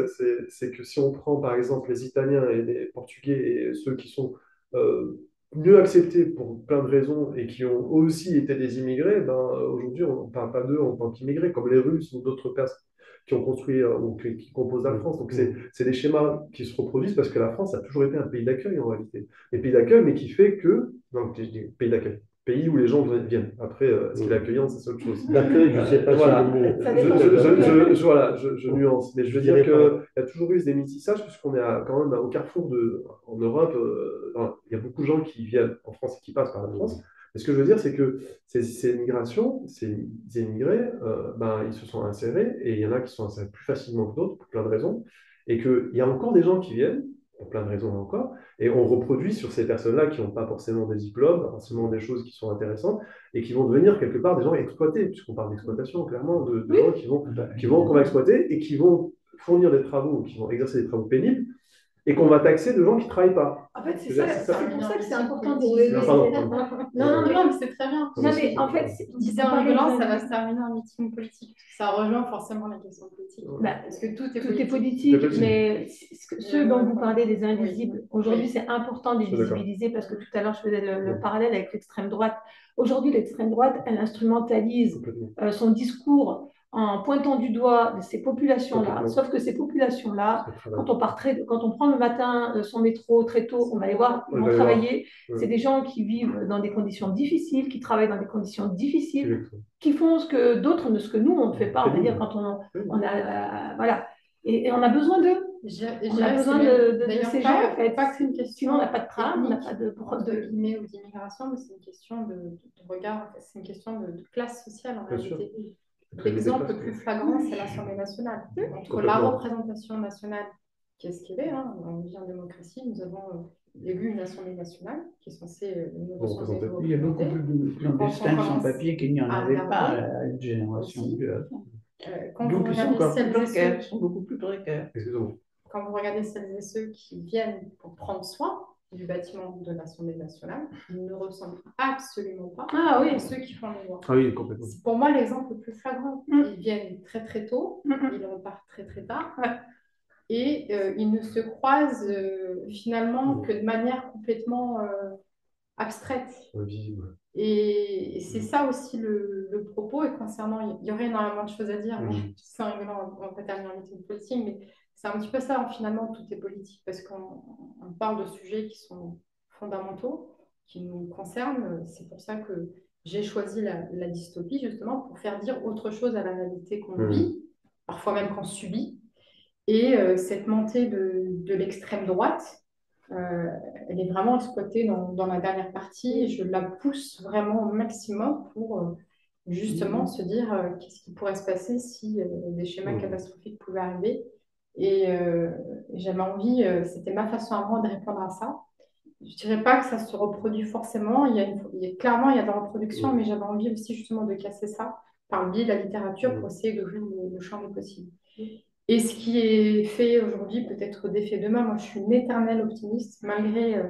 c'est que si on prend, par exemple, les Italiens et les Portugais et ceux qui sont euh, mieux acceptés pour plein de raisons et qui ont aussi été des immigrés, ben, aujourd'hui, on ne parle pas d'eux en tant qu'immigrés, comme les Russes ou d'autres personnes qui ont construit ou qui composent la France. Donc, c'est des schémas qui se reproduisent parce que la France a toujours été un pays d'accueil en réalité. Et pays d'accueil, mais qui fait que, donc, je dis pays d'accueil, pays où les gens viennent. Après, ce qu'il est accueillant, c'est autre chose. D'accueil, je ne sais pas si Voilà. le mot. Ça dépend du Voilà, je nuance. Mais je veux Je dire dirais qu'il pas. y a toujours eu des métissages, puisqu'on est quand même au carrefour en Europe. Il y a beaucoup de gens qui viennent en France et qui passent par la France. Mais ce que je veux dire, c'est que ces migrations, ces immigrés, ben, ils se sont insérés, et il y en a qui sont insérés plus facilement que d'autres, pour plein de raisons, et qu'il y a encore des gens qui viennent, pour plein de raisons encore, et on reproduit sur ces personnes-là qui n'ont pas forcément des diplômes, pas forcément des choses qui sont intéressantes, et qui vont devenir quelque part des gens exploités, puisqu'on parle d'exploitation, clairement, de gens qu'on va exploiter et qui vont fournir des travaux, qui vont exercer des travaux pénibles, et qu'on va taxer de gens qui ne travaillent pas. En fait, c'est C'est ça, c'est pour ça que c'est important de Pardon. Non, mais c'est très bien. Non, mais en fait, Je disais en rigolant, ça va se terminer en meeting politique. Ça rejoint forcément la question politique. Bah, Parce que tout est tout est politique. politique, mais ceux dont vous parlez, des invisibles, aujourd'hui, Oui. c'est important de les Je suis d'accord. visibiliser parce que tout à l'heure, je faisais le parallèle avec l'extrême droite. Aujourd'hui, l'extrême droite, elle instrumentalise Complètement. son discours en pointant du doigt ces populations-là. Complètement. Sauf que ces populations-là, C'est très bien. quand on prend le matin son métro très tôt, on va les voir, ils Ouais, vont je vais travailler. voir. C'est des gens qui vivent dans des conditions difficiles, qui travaillent dans des conditions difficiles, Exactement. qui font ce que d'autres, ce que nous, on ne fait pas. On va dire quand on a, voilà. Et on a besoin d'eux. On a besoin de ces gens, en fait. Pas que c'est une question. Sinon, on n'a pas de tram, on n'a pas de guillemets ou d'immigration, mais c'est une question de regard, c'est une question de classe sociale en Bien sûr. réalité. Très L'exemple déplacé. le plus flagrant, c'est l'Assemblée nationale. Entre la Complètement. représentation nationale, qui est ce qu'elle est, hein, on vit en démocratie, nous avons élu une Assemblée nationale qui est censée nous représenter. représenter. Il y a beaucoup plus de clandestins sans papier qu'il n'y en avait pas à une génération ou deux avant. Quand Donc vous ils sont regardez encore plus celles et précaires, ceux ils sont beaucoup plus précaires. Excusez-moi. quand vous regardez celles et ceux qui viennent pour prendre soin du bâtiment de l'Assemblée nationale, ils ne ressemblent absolument pas à ceux qui font les lois. Ah oui, complètement. C'est pour moi l'exemple le plus flagrant. Ils viennent très très tôt, ils repartent très très tard, et ils ne se croisent finalement que de manière complètement abstraite. Invisible. Et c'est ça aussi le propos. Et concernant, il y aurait énormément de choses à dire, mais sans rigolant, on ne va pas terminer en meeting politique, mais c'est un petit peu ça, finalement, tout est politique, parce qu'on parle de sujets qui sont fondamentaux, qui nous concernent. C'est pour ça que j'ai choisi la dystopie, justement, pour faire dire autre chose à la réalité qu'on vit, parfois même qu'on subit. Et cette montée de l'extrême droite, elle est vraiment exploitée dans la dernière partie et je la pousse vraiment au maximum pour justement se dire qu'est-ce qui pourrait se passer si des schémas catastrophiques pouvaient arriver. Et j'avais envie, c'était ma façon à moi de répondre à ça. Je dirais pas que ça se reproduit forcément, clairement il y a de la reproduction, mais j'avais envie aussi justement de casser ça par le biais de la littérature pour essayer d'ouvrir le champ des possibles. Et ce qui est fait aujourd'hui peut être défait demain. Moi, je suis une éternelle optimiste, malgré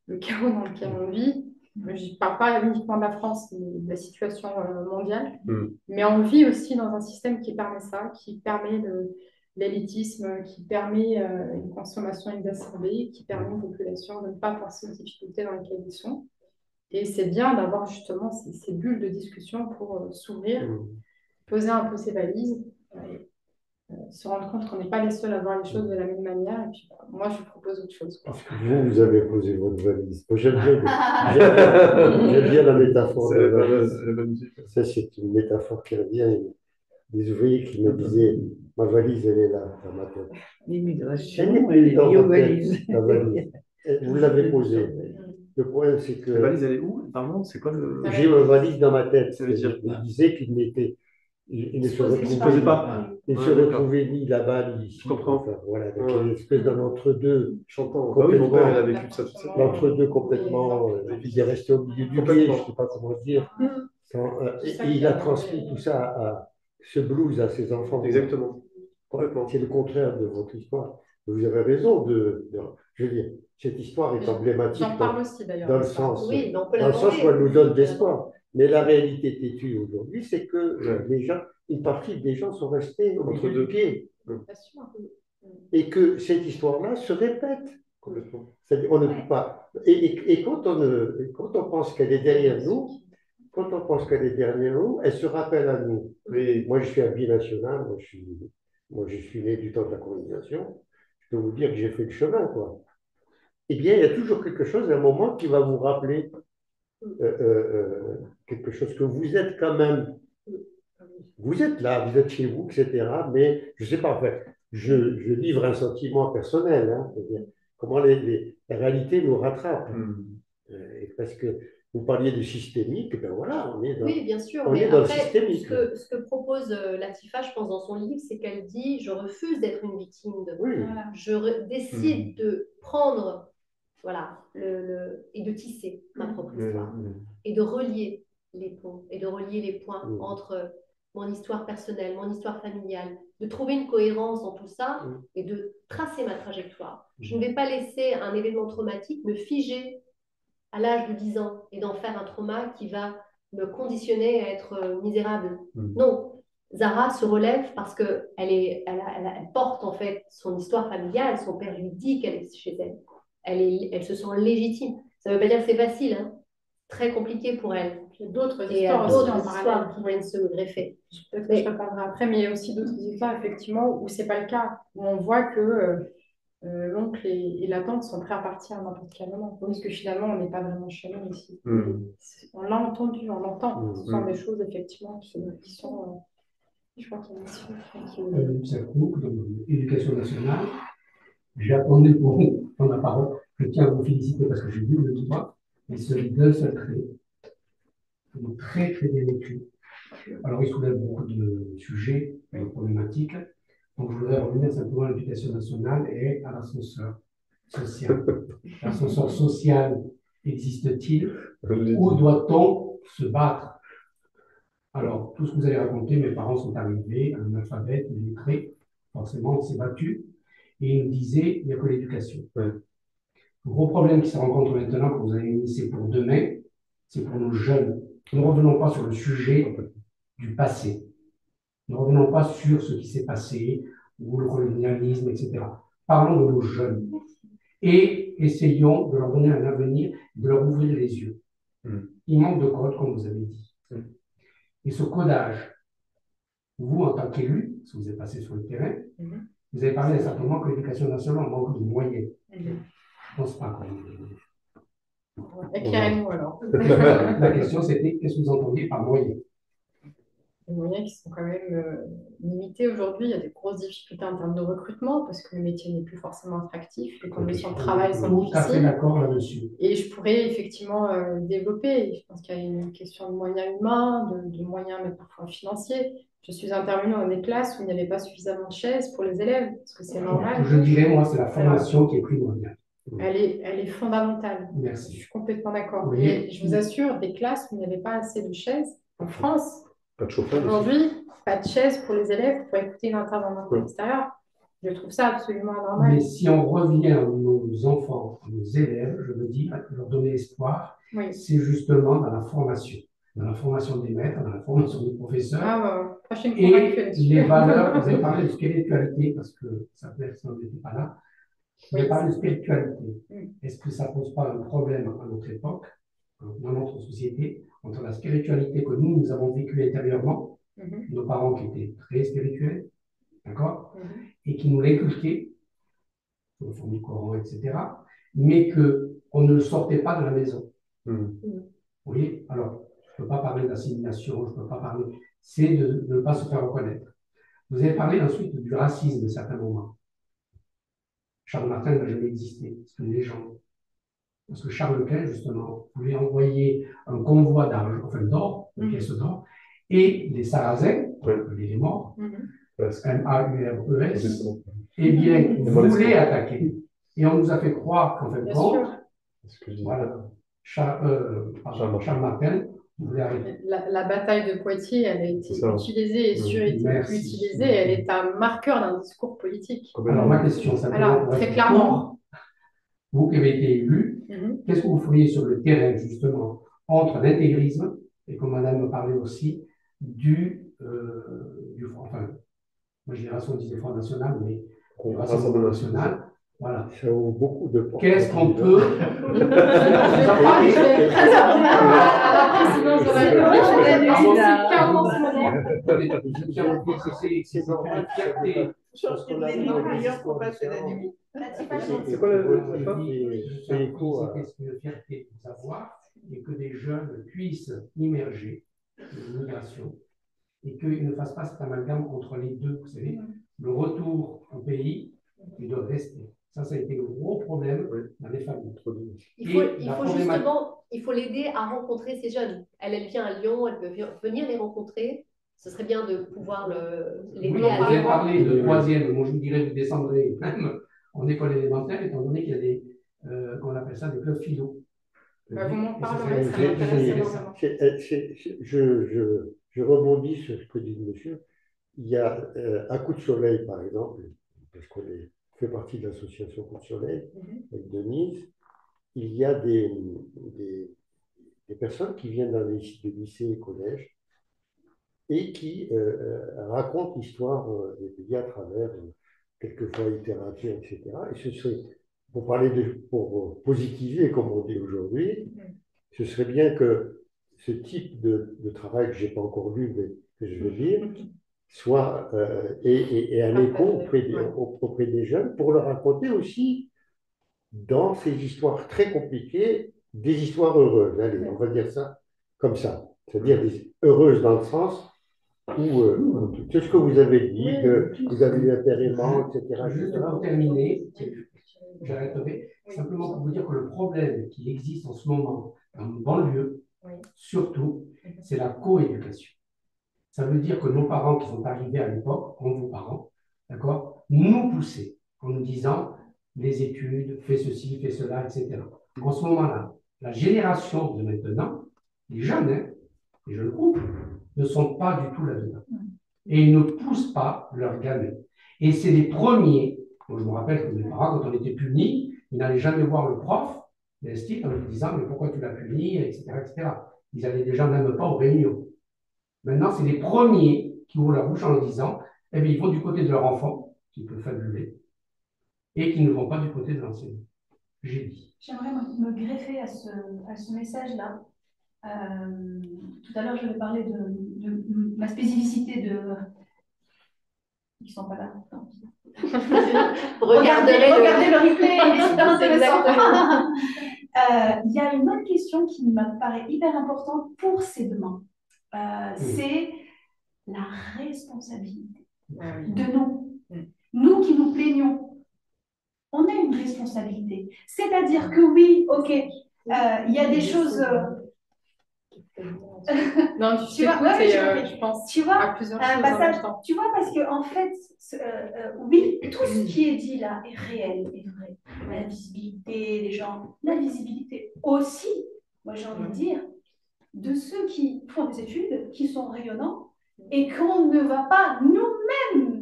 le chaos dans lequel on vit. Je ne parle pas uniquement de la France, mais de la situation mondiale. Mais on vit aussi dans un système qui permet ça, qui permet l'élitisme, qui permet une consommation exacerbée, qui permet aux populations de ne pas penser aux difficultés dans lesquelles ils sont. Et c'est bien d'avoir justement ces bulles de discussion pour s'ouvrir, poser un peu ses valises. Se rendre compte qu'on n'est pas les seuls à voir les choses de la même manière. Et puis, moi, je propose autre chose. Parce que vous avez posé votre valise. Moi, j'aime bien la métaphore de la valise. Ça, c'est une métaphore qui revient. Des ouvriers qui me disaient, ma valise, elle est là, dans ma tête. L'immigration et les biovalises. La valise. Vous l'avez posée. Le problème, c'est La que valise, elle est où? Pardon, c'est quoi le. j'ai ma valise dans ma tête. Ça veut dire. Il disait qu'il n'était, il ne se Supposé Il se pas. posait retrouvait, pas. il Ouais, se d'accord. retrouvait ni là-bas ni ici. Je comprends. Enfin, voilà, donc Ouais. il y a une espèce d'un entre-deux. J'entends. Bah oui, mon père, il a vécu ça toute sa vie. L'entre-deux complètement, il est resté au milieu du guet, je ne sais pas comment dire. Et il a transmis tout ça ce blues à ses enfants. Exactement. Complètement. C'est le contraire de votre histoire. Vous avez raison je veux dire, cette histoire est emblématique J'en parle aussi d'ailleurs. dans le sens, Oui, mais on peut dans le sens l'aborder. où elle nous donne d'espoir. Mais la réalité têtue aujourd'hui, c'est que les gens, une partie des gens sont restés au Entre milieu deux. du guet. Bien sûr. Et que cette histoire-là se répète. Complètement. C'est-à-dire, on ne peut pas. Et quand on pense qu'elle est derrière nous, quand on pense qu'elle est derrière nous, elle se rappelle à nous. Oui. Moi, je suis un binational, moi, je suis né du temps de la colonisation. Je peux vous dire que j'ai fait le chemin, quoi. Eh bien, il y a toujours quelque chose, à un moment, qui va vous rappeler quelque chose que vous êtes quand même. Vous êtes là, vous êtes chez vous, etc. Mais je ne sais pas, en fait, je livre un sentiment personnel, hein, c'est-à-dire comment la réalité nous rattrape. Parce que vous parliez de systémique, ben voilà, on est dans, Oui, bien sûr. on Mais est dans le après, systémique. ce que propose Latifa, je pense, dans son livre, c'est qu'elle dit, je refuse d'être une victime de. Oui. Voilà. Décide de prendre, voilà, et de tisser ma propre histoire. Et de relier les ponts, et de relier les points entre mon histoire personnelle, mon histoire familiale, de trouver une cohérence dans tout ça et de tracer ma trajectoire. Je ne vais pas laisser un événement traumatique me figer à l'âge de 10 ans et d'en faire un trauma qui va me conditionner à être misérable. Non, Zara se relève parce qu'elle elle porte en fait son histoire familiale, son père lui dit qu'elle est chez elle. Elle se sent légitime. Ça ne veut pas dire que c'est facile, hein. Très compliqué pour elle. Il y a d'autres Et histoires d'autres aussi en histoires parallèle. qui viennent se greffer. Peut-être que je reparlerai après, mais il y a aussi d'autres histoires, effectivement, où c'est pas le cas, où on voit que l'oncle et la tante sont prêts à partir à n'importe quel moment. Parce que finalement, on n'est pas vraiment chez nous ici. On l'a entendu, on l'entend. Ce sont des choses, effectivement, qui sont. Je crois qu'il y a une Ça coupe dans l'éducation nationale. J'attendais pour prendre la parole. Je tiens à vous féliciter parce que j'ai vu le débat, mais celui d'un seul trait. Il est très, très bien écrit. Alors, il soulève beaucoup de sujets, de problématiques. Donc, je voudrais revenir simplement à l'éducation nationale et à l'ascenseur social. L'ascenseur social existe-t-il? Où doit-on se battre? Alors, tout ce que vous avez raconté, mes parents sont arrivés, analphabètes, illettrés, forcément, on s'est battu, et ils nous disaient, il n'y a que l'éducation. Le gros problème qui se rencontre maintenant, que vous avez mis, c'est pour demain, c'est pour nos jeunes. Ne revenons pas sur le sujet du passé. Ne revenons pas sur ce qui s'est passé, ou le colonialisme, etc. Parlons de nos jeunes. Et essayons de leur donner un avenir, de leur ouvrir les yeux. Il manque de code, comme vous avez dit. Et ce codage, vous, en tant qu'élu, si vous êtes passé sur le terrain, vous avez parlé certainement que l'éducation nationale manque de moyens. Je ne pense pas. Éclairez-nous alors. La question, c'était qu'est-ce que vous entendiez par moyens? Les moyens qui sont quand même limités aujourd'hui. Il y a des grosses difficultés en termes de recrutement parce que le métier n'est plus forcément attractif. Les conditions de travail sont difficiles. Tout à fait d'accord là-dessus. Et je pourrais effectivement développer. Je pense qu'il y a une question de moyens humains, de moyens mais parfois financiers. Je suis intervenue dans des classes où il n'y avait pas suffisamment de chaises pour les élèves, parce que c'est normal. Je dirais, moi, c'est la formation qui est primordiale. Elle est fondamentale. Merci. Je suis complètement d'accord. Oui. Mais je vous assure, des classes où il n'y avait pas assez de chaises en France. Pas de chauffage. Aujourd'hui, pas de chaises pour les élèves pour écouter une intervenante extérieure. Je trouve ça absolument anormal. Mais si on revient à nos enfants, à nos élèves, je me dis, leur donner espoir, c'est justement dans la formation. Dans la formation des maîtres, dans la formation des professeurs. Et les valeurs, vous avez parlé de spiritualité, parce que ça peut être, si on n'était pas là. Vous avez parlé de spiritualité. Est-ce que ça ne pose pas un problème à notre époque, dans notre société, entre la spiritualité que nous avons vécue intérieurement, nos parents qui étaient très spirituels, d'accord, et qui nous l'inculquaient, au fond du Coran, etc., mais qu'on ne le sortait pas de la maison. Vous voyez? Alors, je ne peux pas parler d'assimilation, je ne peux pas parler. C'est de ne pas se faire reconnaître. Vous avez parlé ensuite du racisme à certains moments. Charles Martin n'a jamais existé, c'est une légende. parce que Charles Quint, justement, voulait envoyer un convoi d'argent, enfin d'or, de pièces d'or, et les Sarrasins, les morts, M-A-U-R-E-S, eh bien, voulaient attaquer. Et on nous a fait croire qu'en fait, voilà, Charles Martel voulait arrêter. La bataille de Poitiers, elle a été utilisée et utilisée, elle est un marqueur d'un discours politique. Alors, ma question, ça alors, très clairement. Vous qui avez été élu, qu'est-ce que vous feriez sur le terrain, justement, entre l'intégrisme et, comme Madame me parlait aussi, enfin, moi, génération disait Front National, mais du Rassemblement National. Voilà. Ça vaut beaucoup de points. Qu'est-ce qu'on peut. C'est quoi le écho à... Qu'est-ce qu'une fierté de savoir et que des jeunes puissent immerger l'immigration et qu'ils ne fassent pas cet amalgame entre les deux, vous savez, le retour au pays et le respect. Ça a été le gros problème dans les familles. Il faut l'aider à rencontrer ces jeunes. Elle vient à Lyon, elle veut venir les rencontrer. Ce serait bien de pouvoir l'aider à Vous avez parlé de troisième, moi je vous dirais, vous descendrez même en école élémentaire, étant donné qu'il y a des, qu'on appelle ça des clubs philo. Vous m'en parlerez, ça je rebondis sur ce que dit le monsieur. Il y a un coup de soleil, par exemple, parce qu'on fait partie de l'association Coup de Soleil, avec Denise. Il y a des personnes qui viennent dans les lycées et collèges et qui racontent l'histoire des pays à travers quelquefois littérature, etc. Et ce serait, pour positiver, comme on dit aujourd'hui, ce serait bien que ce type de travail que je n'ai pas encore lu, mais que je veux dire, soit et un écho auprès des jeunes pour leur raconter aussi, dans ces histoires très compliquées, des histoires heureuses. Allez, on va dire ça comme ça. C'est-à-dire heureuses dans le sens où tout ce que vous avez dit, que vous avez eu un paiement, etc. Juste pour terminer, j'arrêterai simplement pour vous dire que le problème qui existe en ce moment dans nos banlieues, surtout, c'est la coéducation. Ça veut dire que nos parents qui sont arrivés à l'époque, comme vos parents, d'accord, nous poussaient en nous disant les études, fais ceci, fais cela, etc. En ce moment-là, la génération de maintenant, les jeunes couples, ne sont pas du tout là-dedans. Et ils ne poussent pas leurs gamins. Et c'est les premiers, moi je me rappelle que mes parents, quand on était punis, ils n'allaient jamais voir le prof, l'institut, en lui disant mais pourquoi tu l'as puni, etc., etc. Ils allaient déjà même pas aux réunions. Maintenant, c'est les premiers qui ouvrent la bouche en leur disant eh bien, ils vont du côté de leur enfant, qui peut fabuler, et qui ne vont pas du côté de l'enseignant. J'ai dit. J'aimerais me greffer à ce message-là. Tout à l'heure, je vais parler de ma spécificité de... Ils ne sont pas là. Regardez le replay, c'est intéressant. Il y a une autre question qui me paraît hyper importante pour ces demain. C'est la responsabilité de nous. Nous qui nous plaignons, on a une responsabilité. C'est-à-dire que oui, ok, il y a des choses... Non, tu vois, je pense tu vois, à plusieurs choses en même temps. Tu vois, parce que en fait, oui, tout ce qui est dit là est réel, est vrai. La visibilité des gens, la visibilité aussi, moi j'ai envie de dire, de ceux qui font des études, qui sont rayonnants, et qu'on ne va pas nous-mêmes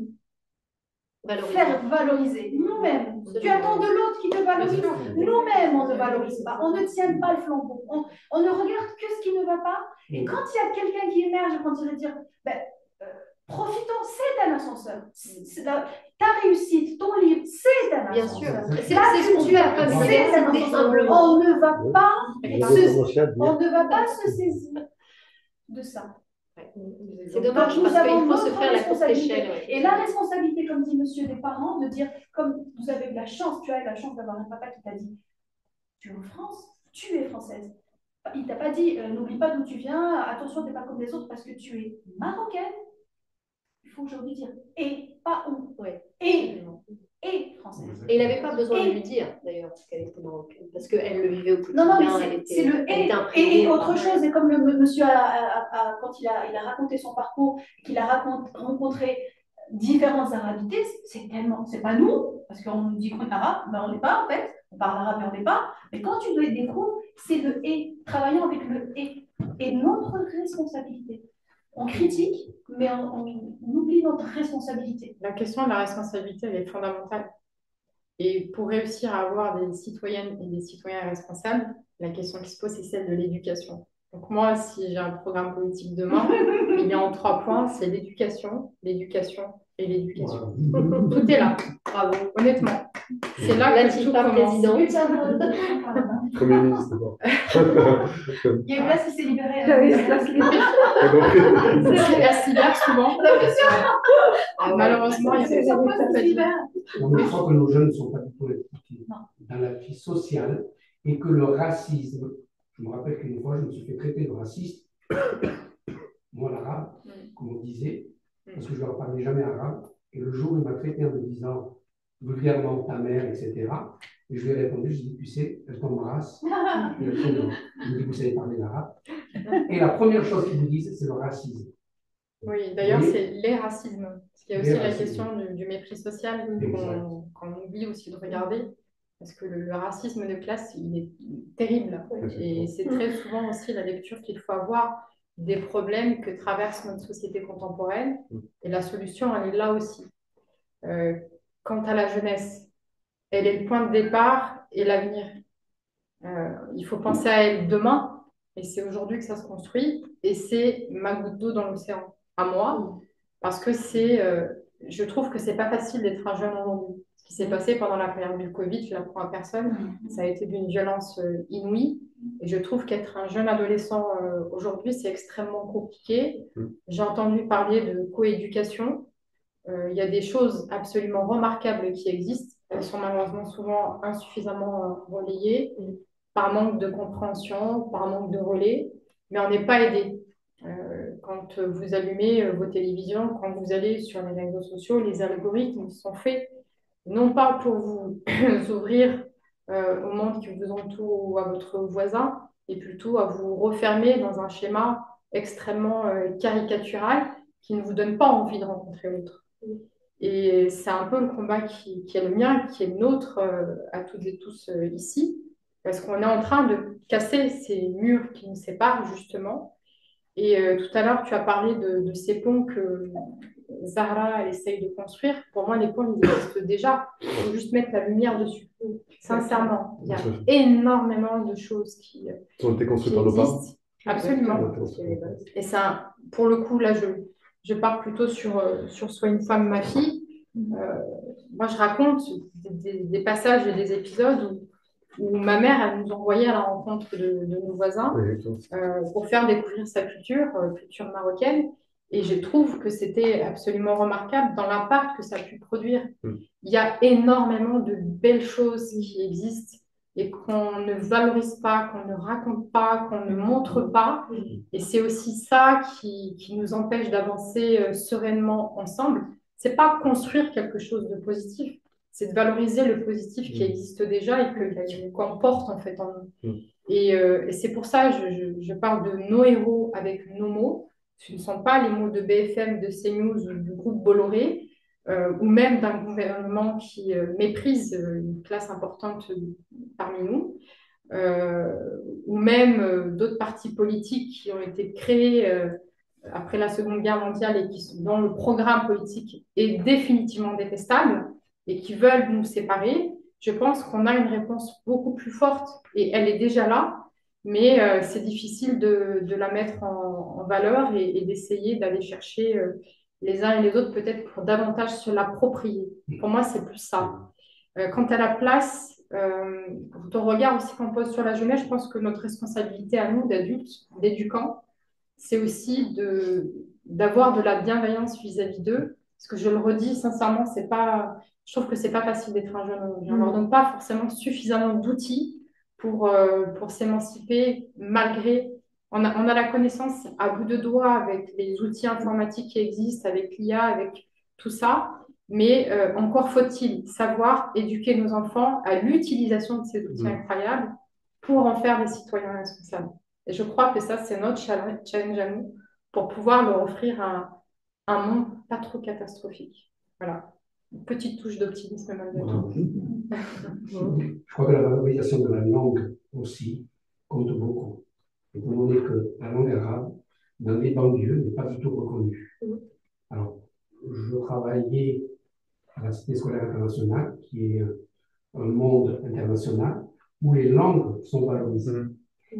faire valoriser. Nous-mêmes. Tu attends de l'autre qui te valorise. Nous-mêmes, on ne valorise pas. On ne tient pas le flambeau. On ne regarde que ce qui ne va pas. Et quand il y a quelqu'un qui émerge, quand il va dire, profitons, c'est un ascenseur. Ta réussite, ton livre, c'est un ascenseur. Bien sûr. C'est ce qu'on fait, c'est un ascenseur. On ne va pas se saisir de ça. C'est dommage parce qu'il faut se faire la courte échelle. Et la responsabilité, comme dit monsieur, des parents, de dire, comme vous avez eu la chance, tu as eu la chance d'avoir un papa qui t'a dit, tu es en France, tu es française. Il t'a pas dit, n'oublie pas d'où tu viens, attention, tu n'es pas comme les autres parce que tu es marocaine. Il faut aujourd'hui dire, et pas où. est française. Et il n'avait pas besoin de Et- lui dire, d'ailleurs, qu'elle était marocaine, parce qu'elle le vivait au Non, non, quotidien, mais elle c'est le elle était et. imprégnée Et autre par- chose, et comme le monsieur, quand il a raconté son parcours, qu'il a rencontré différentes arabités, c'est pas nous, parce qu'on nous dit qu'on est arabe, mais on n'est pas en fait, on parle arabe mais on n'est pas. Mais quand tu le découvres, c'est le et, travaillons avec le et notre responsabilité. On critique, mais on oublie notre responsabilité. La question de la responsabilité, elle est fondamentale. Et pour réussir à avoir des citoyennes et des citoyens responsables, la question qui se pose, c'est celle de l'éducation. Donc moi, si j'ai un programme politique demain, il est en 3 points, c'est l'éducation, l'éducation et l'éducation. Tout est là, Bravo. honnêtement. C'est là que tout Latifa, commence. présidente. Premier ministre, d'abord. Il y a une place qui s'est libérée. C'est la cyber souvent. Ah ouais. Malheureusement, il y a des On croit que nos jeunes ne sont pas du tout impliqués dans la vie sociale et que le racisme, je me rappelle qu'une fois, je me suis fait traiter de raciste, moi l'arabe, comme on disait, parce que je ne leur parlais jamais arabe. Et le jour où il m'a traité en me disant vulgairement ta mère, etc., et je lui ai répondu, je lui ai dit, tu sais, elle t'embrasse. Il a dit, non. Il me dit, vous savez parler l'arabe. Et la première chose qu'ils vous disent, c'est le racisme. Oui, d'ailleurs, Oui. c'est les racismes. Parce qu'il y a Les aussi la racismes. question du mépris social Exact. qu'on oublie aussi de regarder. Parce que le racisme de classe, il est terrible. Et c'est très souvent aussi la lecture qu'il faut avoir des problèmes que traverse notre société contemporaine. Et la solution, elle est là aussi. Quant à la jeunesse, elle est le point de départ et l'avenir. Il faut penser à elle demain. Et c'est aujourd'hui que ça se construit. Et c'est ma goutte d'eau dans l'océan, à moi. Parce que je trouve que c'est pas facile d'être un jeune aujourd'hui. Ce qui s'est passé pendant la période du Covid, je l'apprends à personne, ça a été d'une violence inouïe. Et je trouve qu'être un jeune adolescent aujourd'hui, c'est extrêmement compliqué. J'ai entendu parler de coéducation. Il y a des choses absolument remarquables qui existent. Elles sont malheureusement souvent insuffisamment relayées, par manque de compréhension, par manque de relais, mais on n'est pas aidé. Quand vous allumez vos télévisions, quand vous allez sur les réseaux sociaux, les algorithmes sont faits non pas pour vous ouvrir au monde qui vous entoure ou à votre voisin, et plutôt à vous refermer dans un schéma extrêmement caricatural qui ne vous donne pas envie de rencontrer l'autre. Et c'est un peu le combat qui est le mien, qui est le nôtre à toutes et tous ici, parce qu'on est en train de casser ces murs qui nous séparent justement. Et tout à l'heure, tu as parlé de ces ponts que Zahra elle essaye de construire. Pour moi, les ponts, ils existent déjà. Il faut juste mettre la lumière dessus. Sincèrement, il y a énormément de choses qui Ils ont été construits qui par nos parents. existent. Absolument. Et ça, pour le coup, là, je pars plutôt sur Soit une femme, ma fille. Moi, je raconte des passages et des épisodes où ma mère, elle nous envoyait à la rencontre de nos voisins pour faire découvrir sa culture marocaine. Et je trouve que c'était absolument remarquable dans l'impact que ça a pu produire. Il y a énormément de belles choses qui existent et qu'on ne valorise pas, qu'on ne raconte pas, qu'on ne montre pas. Et c'est aussi ça qui nous empêche d'avancer sereinement ensemble. C'est pas construire quelque chose de positif, c'est de valoriser le positif qui existe déjà et qu'on porte en fait en nous. Et c'est pour ça que je parle de nos héros avec nos mots. Ce ne sont pas les mots de BFM, de CNews ou du groupe Bolloré, ou même d'un gouvernement qui méprise une classe importante parmi nous, ou même d'autres partis politiques qui ont été créés après la Seconde Guerre mondiale et dont le programme politique est définitivement détestable et qui veulent nous séparer. Je pense qu'on a une réponse beaucoup plus forte et elle est déjà là, mais c'est difficile de la mettre en valeur et d'essayer d'aller chercher les uns et les autres peut-être pour davantage se l'approprier. Pour moi, c'est plus ça. Quant à la place, ton regard aussi qu'on pose sur la jeunesse, je pense que notre responsabilité à nous, d'adultes, d'éducants, c'est aussi d'avoir de la bienveillance vis-à-vis d'eux. Parce que je le redis sincèrement, je trouve que c'est pas facile d'être un jeune aujourd'hui. On ne leur donne pas forcément suffisamment d'outils pour s'émanciper malgré. On a la connaissance à bout de doigts avec les outils informatiques qui existent, avec l'IA, avec tout ça. Mais encore faut-il savoir éduquer nos enfants à l'utilisation de ces outils incroyables pour en faire des citoyens responsables. Et je crois que ça, c'est notre challenge à nous pour pouvoir leur offrir un monde pas trop catastrophique. Voilà. Une petite touche d'optimisme malgré tout. Je crois que la valorisation de la langue aussi compte beaucoup. Étant donné que la langue arabe, dans les banlieues, n'est pas du tout reconnue. Alors, je travaillais à la Cité scolaire internationale, qui est un monde international où les langues sont valorisées.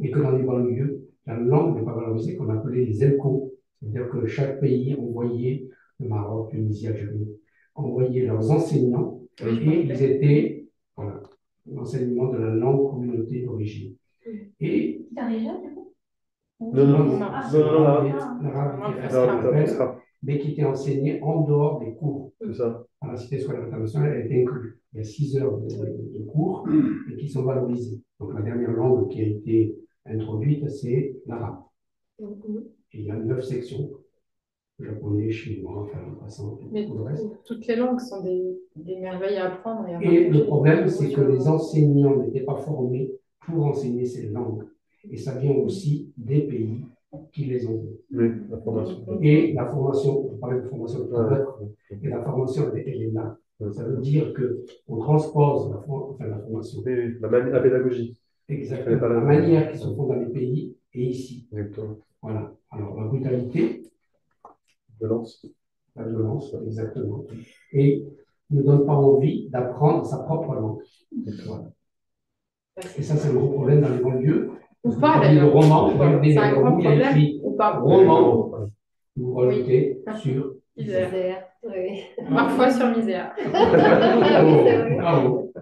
Et que dans les banlieues, la langue n'est pas valorisée, qu'on appelait les ELCO. C'est-à-dire que chaque pays envoyait, le Maroc, Tunisie, Algérie, envoyait leurs enseignants et ils étaient, voilà, l'enseignement de la langue communauté d'origine. Et C'est un déjà, du coup? Non, l'arabe, mais qui était enseigné en dehors des cours. C'est ça. À la Cité scolaire internationale, elle était inclue. Il y a 6 heures de cours et qui sont valorisées. Donc la dernière langue qui a été introduite, c'est l'arabe. Et il y a 9 sections. Japonais, chinois, enfin, en passant mais tout le reste. Toutes les langues sont des merveilles à apprendre. Et le problème, c'est que les enseignants n'étaient pas formés pour enseigner ces langues. Et ça vient aussi des pays qui les ont. Oui, la formation. Et la formation, on parlait de formation de et la formation, elle est là. Ça veut dire qu'on transpose la formation. Oui, la pédagogie. Exactement. La manière qui se font dans les pays et ici. Exactement. Voilà. Alors, la brutalité. La violence, exactement. Et ne donne pas envie d'apprendre sa propre langue. Voilà. Et ça, c'est un gros problème dans les banlieues. Ou pas, d'ailleurs. Le roman, c'est un grand problème. Ou pas. Roman, vous relatez sur Misère. Oui. Parfois sur misère. Bravo.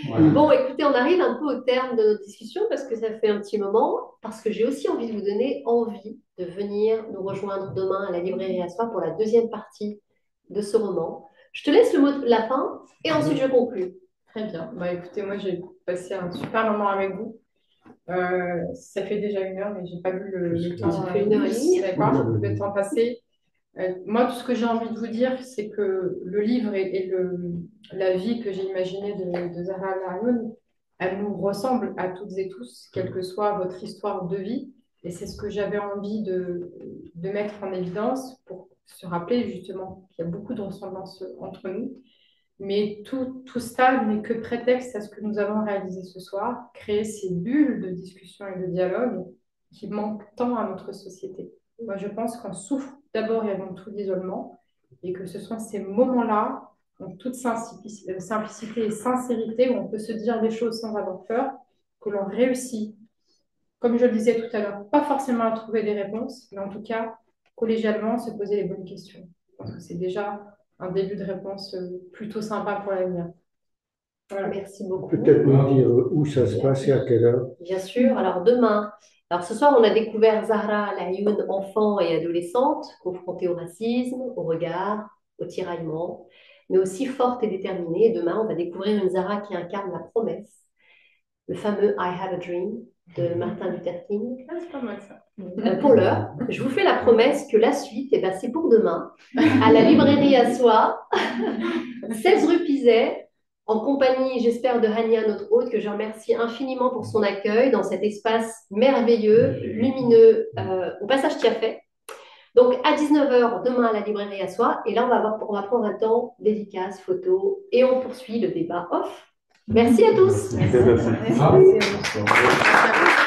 Voilà. Bon, écoutez, on arrive un peu au terme de notre discussion parce que ça fait un petit moment, parce que j'ai aussi envie de vous donner envie de venir nous rejoindre demain à la librairie à soi pour la deuxième partie de ce roman. Je te laisse le mot de la fin et ensuite je conclue. Très bien. Bah, écoutez, moi j'ai passé un super moment avec vous. Ça fait déjà 1 heure, mais j'ai pas vu le temps. Ça fait 1h30. D'accord, le temps passé. Moi, tout ce que j'ai envie de vous dire, c'est que le livre et la vie que j'ai imaginée de Zahra Al-Arioun, elle nous ressemble à toutes et tous, quelle que soit votre histoire de vie. Et c'est ce que j'avais envie de mettre en évidence pour se rappeler justement qu'il y a beaucoup de ressemblances entre nous. Mais tout ça n'est que prétexte à ce que nous avons réalisé ce soir, créer ces bulles de discussion et de dialogue qui manquent tant à notre société. Moi, je pense qu'on souffre d'abord et avant tout d'isolement et que ce sont ces moments-là, en toute simplicité et sincérité, où on peut se dire des choses sans avoir peur, que l'on réussit, comme je le disais tout à l'heure, pas forcément à trouver des réponses, mais en tout cas, collégialement, se poser les bonnes questions. Je pense que c'est déjà un début de réponse plutôt sympa pour l'avenir. Voilà. Merci beaucoup. Peut-être nous dire où ça se passe et à quelle heure. Bien sûr. Alors demain, alors ce soir, on a découvert Zahra Al-Arioun, enfant et adolescente, confrontée au racisme, au regard, au tiraillement, mais aussi forte et déterminée. Et demain, on va découvrir une Zahra qui incarne la promesse, le fameux I Have a Dream de Martin Luther King. Ah, c'est pas mal ça. Pour l'heure, je vous fais la promesse que la suite, eh ben, c'est pour demain, à la librairie à soi, 16 rue Pizet, en compagnie, j'espère, de Hania, notre hôte, que je remercie infiniment pour son accueil dans cet espace merveilleux, lumineux, au passage Tiafet. Donc, à 19h, demain, à la librairie à soi. Et là, on va prendre un temps dédicace, photo, et on poursuit le débat off. Merci à tous. Merci. Merci.